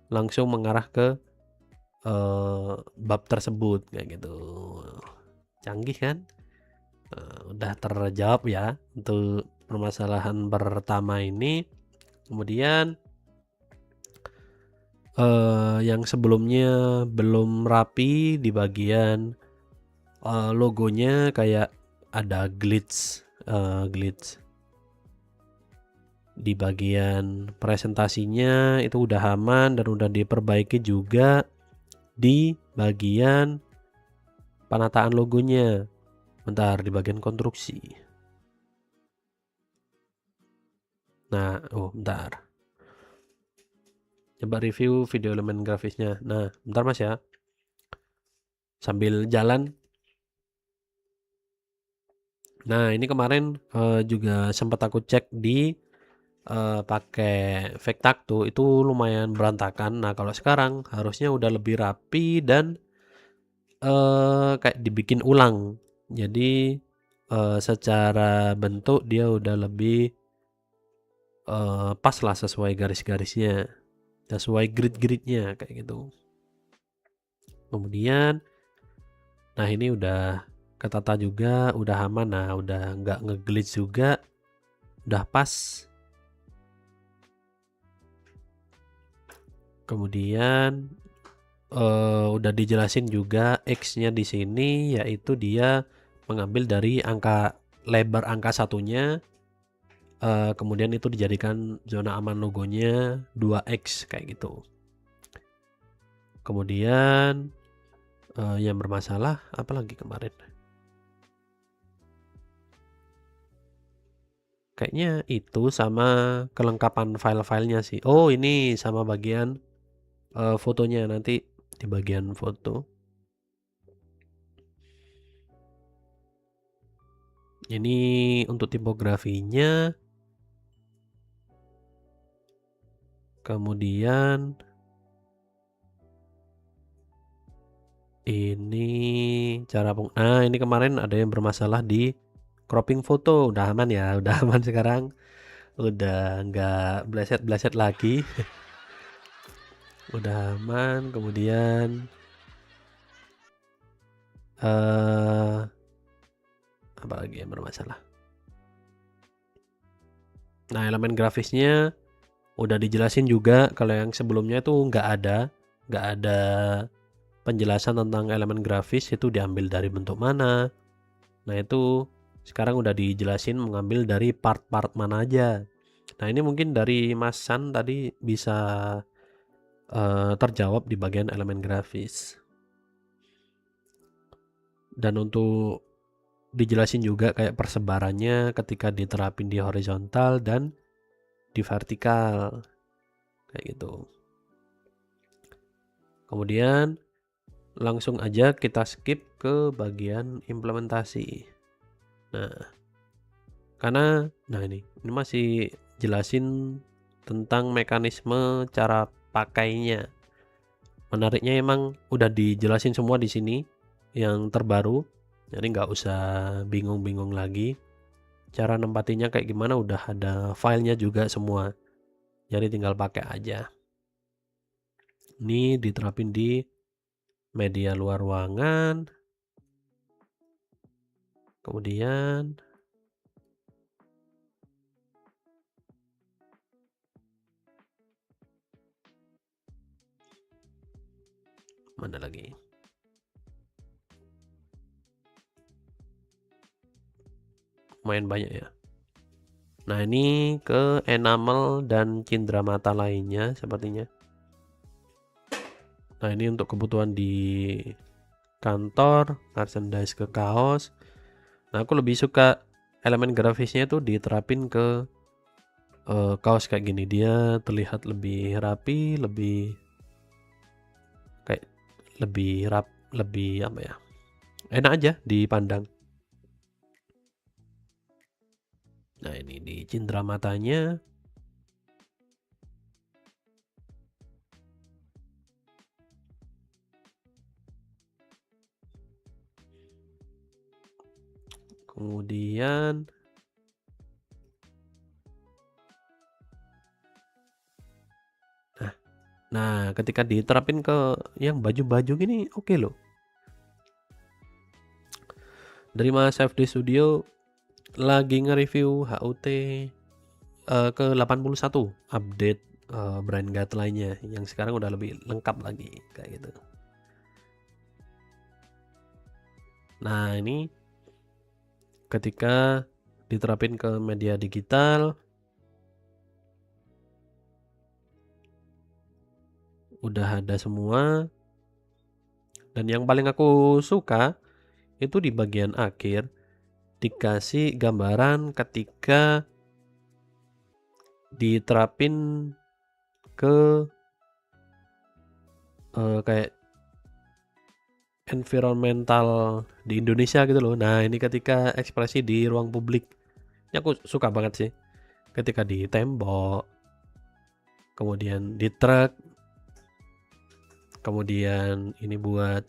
A: langsung mengarah ke bab tersebut kayak gitu. Canggih kan? Udah terjawab ya untuk permasalahan pertama ini. Kemudian yang sebelumnya belum rapi di bagian logonya, kayak ada glitch Di bagian presentasinya itu udah aman dan udah diperbaiki juga di bagian penataan logonya. Bentar, di bagian konstruksi. Nah, bentar. Coba review video elemen grafisnya. Nah, bentar Mas ya. Sambil jalan. Nah, ini kemarin juga sempat aku cek di pakai Vectacto itu lumayan berantakan. Nah, kalau sekarang harusnya udah lebih rapi dan kayak dibikin ulang. Jadi secara bentuk dia udah lebih pas lah sesuai garis-garisnya, sesuai grid-gridnya kayak gitu. Kemudian, nah ini udah ketata juga, udah aman. Nah, udah nggak nge-glitch juga, udah pas. Kemudian udah dijelasin juga X-nya di sini, yaitu dia mengambil dari lebar angka satunya, kemudian itu dijadikan zona aman logonya 2X kayak gitu. Kemudian yang bermasalah apalagi kemarin? Kayaknya itu sama kelengkapan file-filenya sih. Oh, ini sama bagian fotonya nanti di bagian foto. Ini untuk tipografinya. Kemudian ini nah ini kemarin ada yang bermasalah di cropping foto. Udah aman ya, udah aman sekarang. Udah nggak bleset-bleset lagi. Udah aman. Kemudian apa lagi yang bermasalah? Nah, elemen grafisnya udah dijelasin juga. Kalau yang sebelumnya itu nggak ada penjelasan tentang elemen grafis itu diambil dari bentuk mana. Nah, itu sekarang udah dijelasin mengambil dari part-part mana aja. Nah, ini mungkin dari Mas San tadi bisa terjawab di bagian elemen grafis. Dan untuk dijelasin juga kayak persebarannya ketika diterapin di horizontal dan di vertikal kayak gitu. Kemudian langsung aja kita skip ke bagian implementasi. Nah, karena ini masih jelasin tentang mekanisme cara pakainya. Menariknya emang udah dijelasin semua di sini yang terbaru. Jadi nggak usah bingung-bingung lagi. Cara nempatinya kayak gimana udah ada filenya juga semua. Jadi tinggal pakai aja. Ini diterapin di media luar ruangan. Kemudian mana lagi? Lumayan banyak ya. Nah, ini ke enamel dan cindera mata lainnya sepertinya. Nah, ini untuk kebutuhan di kantor, merchandise ke kaos. Nah, aku lebih suka elemen grafisnya itu diterapin ke kaos kayak gini. Dia terlihat lebih rapi, lebih apa ya? Enak aja dipandang. Nah, ini di cindera matanya. Kemudian Nah, ketika diterapin ke yang baju-baju gini oke loh. Dari Mas FD Studio lagi nge-review HUT ke 81 update brand guideline-nya yang sekarang udah lebih lengkap lagi kayak gitu. Nah, ini ketika diterapin ke media digital udah ada semua. Dan yang paling aku suka itu di bagian akhir dikasih gambaran ketika diterapin ke kayak environmental di Indonesia gitu loh. Nah, ini ketika ekspresi di ruang publik. Ini aku suka banget sih. Ketika di tembok, kemudian di truk, kemudian ini buat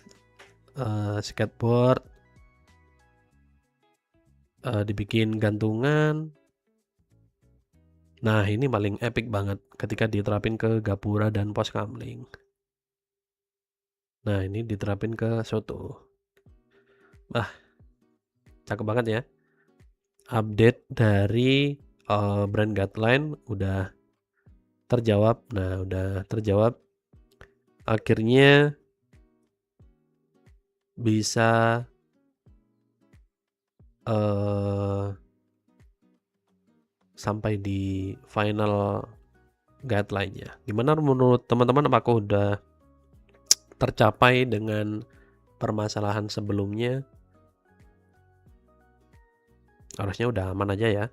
A: skateboard, dibikin gantungan. Nah, ini paling epic banget ketika diterapin ke gapura dan pos kamling. Nah, ini diterapin ke soto. Cakep banget ya. Update dari brand guideline udah terjawab. Nah, udah terjawab. Akhirnya bisa sampai di final guideline-nya. Gimana menurut teman-teman, apakah udah tercapai dengan permasalahan sebelumnya? Harusnya udah aman aja ya.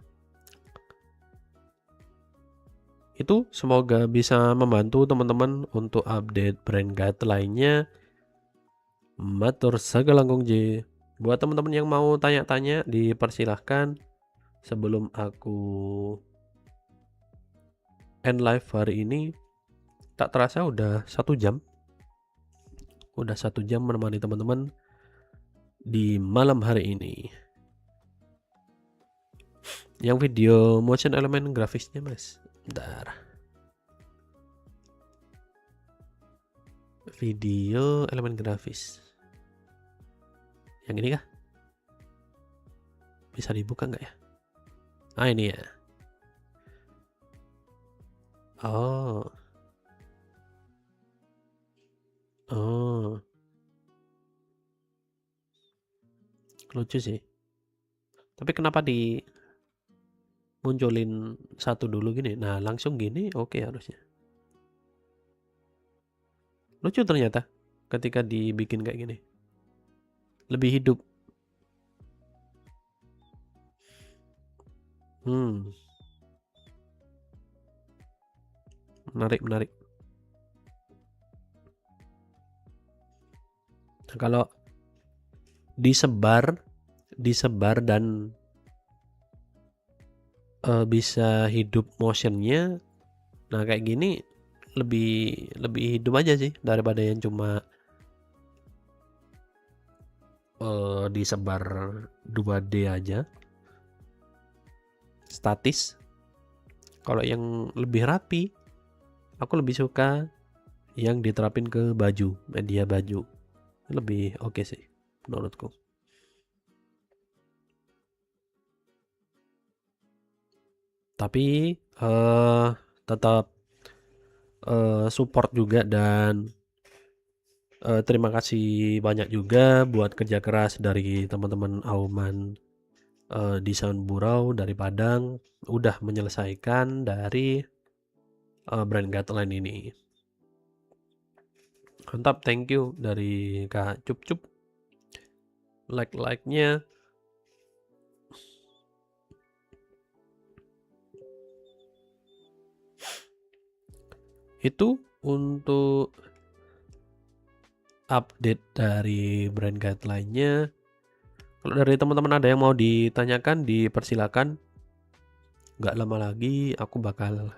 A: Itu semoga bisa membantu teman-teman untuk update brand guideline-nya. Matur sagalangkung J. Buat teman-teman yang mau tanya-tanya, dipersilahkan. Sebelum aku end live hari ini, tak terasa udah 1 jam. Udah 1 jam menemani teman-teman di malam hari ini. Yang video motion elemen grafisnya mas, bentar. Video elemen grafis yang ini kah? Bisa dibuka nggak ya? Ah, ini ya. Oh. Lucu sih. Tapi kenapa munculin satu dulu gini? Nah, langsung gini oke harusnya. Lucu ternyata ketika dibikin kayak gini. Lebih hidup. Menarik. Nah, kalau disebar dan bisa hidup motionnya, nah kayak gini lebih hidup aja sih daripada yang cuma disebar 2D aja statis. Kalau yang lebih rapi, aku lebih suka yang diterapin ke baju, media baju. Lebih oke sih menurutku. Tapi tetap support juga, dan terima kasih banyak juga buat kerja keras dari teman-teman Auman Desain Burau dari Padang udah menyelesaikan dari brand guideline ini. Mantap, thank you dari Kak Cup. Like-nya. Itu untuk update dari brand guideline-nya. Kalau dari teman-teman ada yang mau ditanyakan, dipersilakan. Nggak lama lagi aku bakal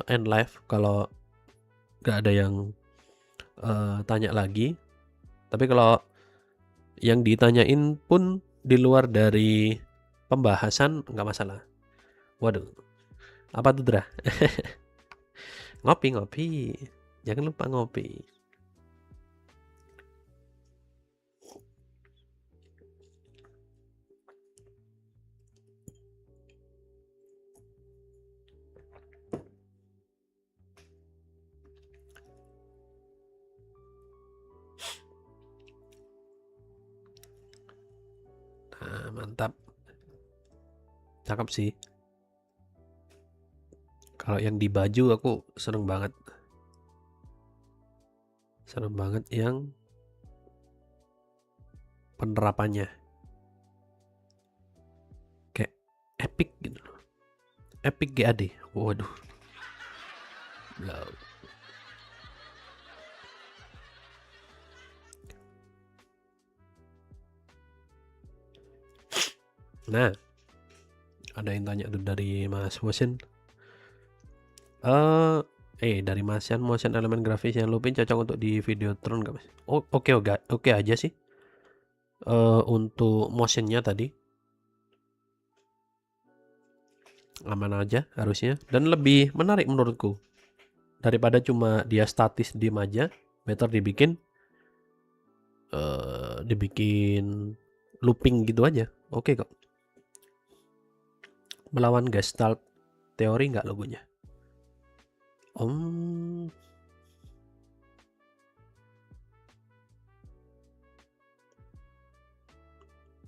A: end live kalau nggak ada yang tanya lagi. Tapi kalau yang ditanyain pun di luar dari pembahasan nggak masalah. Waduh, apa tuh Dra? Ngopi. Jangan lupa ngopi. Nah, mantap. Cakep sih. Kalau yang di baju aku seneng banget. Serem banget yang penerapannya kayak epic gitu. Epic GAD. Waduh. Blau. Nah, ada yang tanya tuh dari Mas Motion. Dari Masian, motion elemen grafis yang Lupin cocok untuk di Videotron nggak Mas? Oh, oke aja sih. Untuk motionnya tadi aman aja harusnya, dan lebih menarik menurutku daripada cuma dia statis diem aja. Better dibikin looping gitu aja. Oke kok. Melawan Gestalt teori nggak logonya?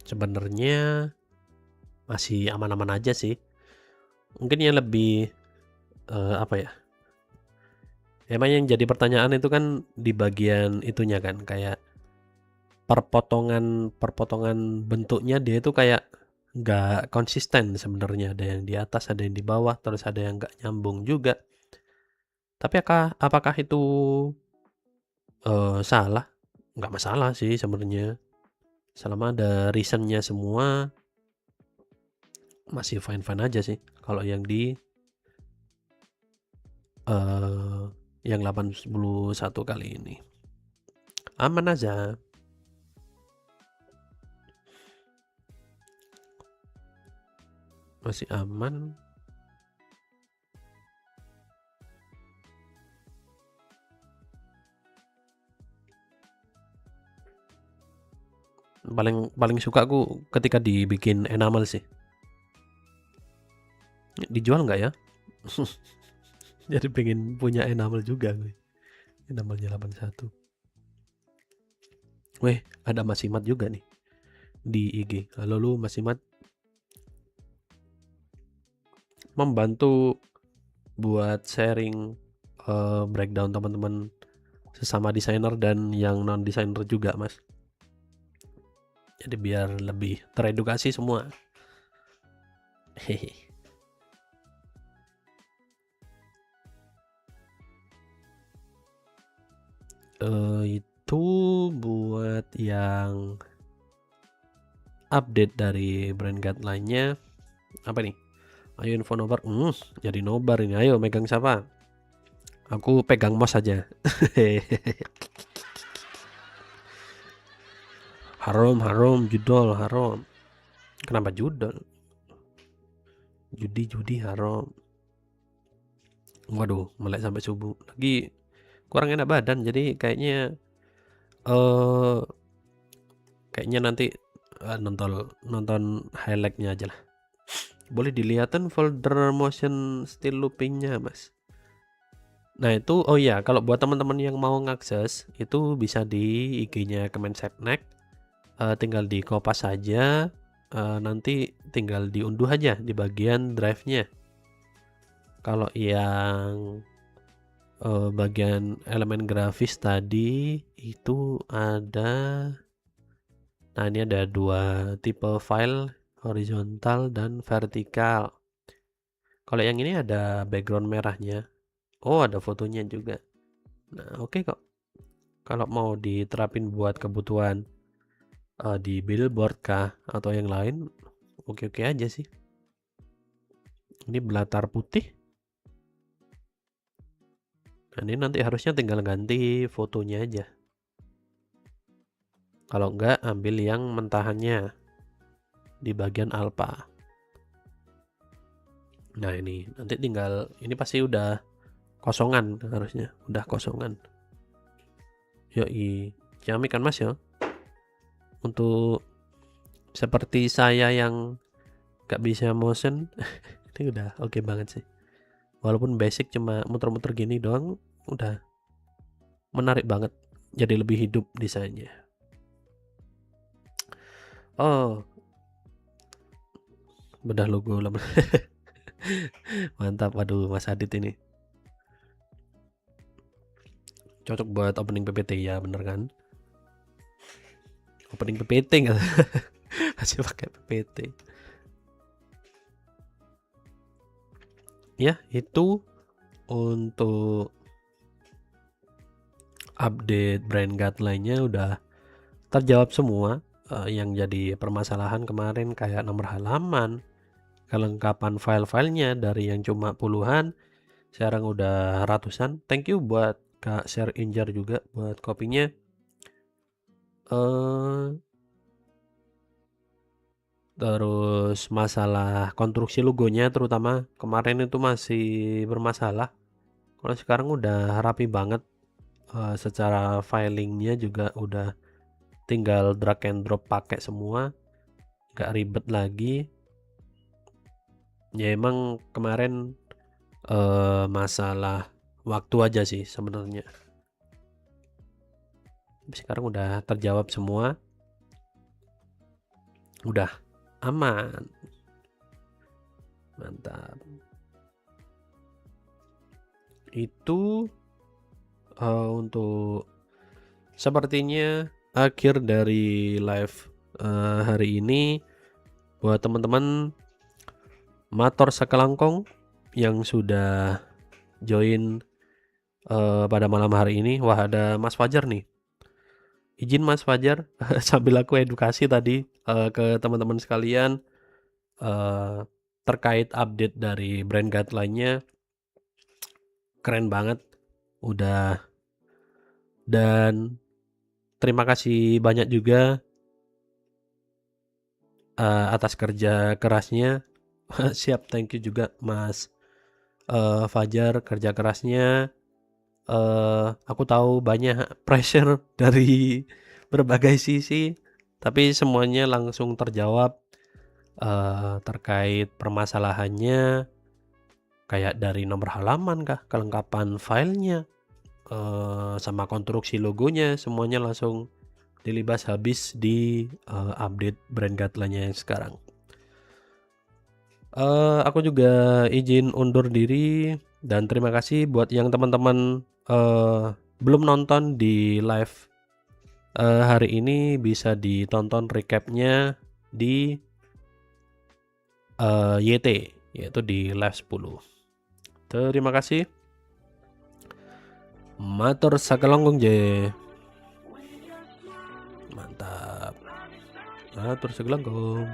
A: Sebenarnya masih aman-aman aja sih. Mungkin yang lebih apa ya? Emang yang jadi pertanyaan itu kan di bagian itunya kan, kayak perpotongan bentuknya dia itu kayak nggak konsisten sebenarnya. Ada yang di atas, ada yang di bawah, terus ada yang nggak nyambung juga. Tapi apakah itu salah? Nggak masalah sih sebenarnya. Selama ada reasonnya semua, masih fine-fine aja sih. Kalau yang di yang 81 kali ini aman aja. Masih aman. Paling suka aku ketika dibikin enamel sih. Dijual nggak ya? Jadi pengen punya enamel juga gue. Enamelnya 81. Weh, ada Mas Imat juga nih di IG. Halo lu Mas Imat. Membantu buat sharing breakdown teman-teman sesama desainer dan yang non desainer juga Mas. Jadi biar lebih teredukasi semua. Hehe. Itu buat yang update dari brand guideline-nya. Apa nih? Ayo info nobar. Jadi nobar ini. Ayo megang siapa? Aku pegang mouse aja. Harum judol harum. Kenapa judol? Judi harum. Waduh, melek sampai subuh. Lagi kurang enak badan, jadi kayaknya nanti nonton highlight-nya aja lah. Boleh dilihatin folder motion still looping-nya, Mas. Nah, itu kalau buat teman-teman yang mau ngakses itu bisa di IG-nya Kemensetnek. Tinggal di kopas saja, nanti tinggal diunduh aja di bagian drive-nya. Kalau yang bagian elemen grafis tadi itu ada, nah ini ada 2 tipe file, horizontal dan vertikal. Kalau yang ini ada background merahnya. Oh, ada fotonya juga. Nah, oke kok. Kalau mau diterapin buat kebutuhan di billboard kah atau yang lain, oke-oke aja sih. Ini belatar putih. Nah, ini nanti harusnya tinggal ganti fotonya aja. Kalau enggak, ambil yang mentahannya di bagian alpha. Nah, ini nanti tinggal, ini pasti udah kosongan harusnya, udah kosongan. Yoi, ciamik kan Mas ya. Untuk seperti saya yang gak bisa motion, ini udah oke banget sih. Walaupun basic cuma muter-muter gini doang, udah menarik banget. Jadi lebih hidup desainnya. Oh, bedah logo lah. Mantap, waduh Mas Adit ini. Cocok buat opening PPT ya, bener kan? Opening PPT nggak? Masih pakai PPT. Ya, itu untuk update brand guideline-nya udah terjawab semua. Yang jadi permasalahan kemarin kayak nomor halaman, kelengkapan file-filenya dari yang cuma puluhan sekarang udah ratusan. Thank you buat Kak Share Injar juga buat kopinya. Terus masalah konstruksi logonya terutama kemarin itu masih bermasalah. Kalau sekarang udah rapi banget. Secara filingnya juga udah tinggal drag and drop pakai semua, nggak ribet lagi. Ya emang kemarin masalah waktu aja sih sebenarnya. Sekarang udah terjawab semua, udah aman, mantap. Itu untuk sepertinya akhir dari live hari ini. Buat teman-teman mator sakelangkong yang sudah join pada malam hari ini. Wah, ada Mas Fajar nih. Izin Mas Fajar sambil aku edukasi tadi ke teman-teman sekalian terkait update dari brand guideline-nya. Keren banget udah, dan terima kasih banyak juga atas kerja kerasnya. Siap, thank you juga Mas Fajar kerja kerasnya. Aku tahu banyak pressure dari berbagai sisi, tapi semuanya langsung terjawab terkait permasalahannya, kayak dari nomor halaman kah, kelengkapan filenya, sama konstruksi logonya, semuanya langsung dilibas habis di update brand guideline-nya yang sekarang. Aku juga izin undur diri dan terima kasih buat yang teman-teman belum nonton di live hari ini, bisa ditonton recapnya di YT, yaitu di live 10. Terima kasih. Matur sakelonggong je. Mantap. Matur sakelonggong.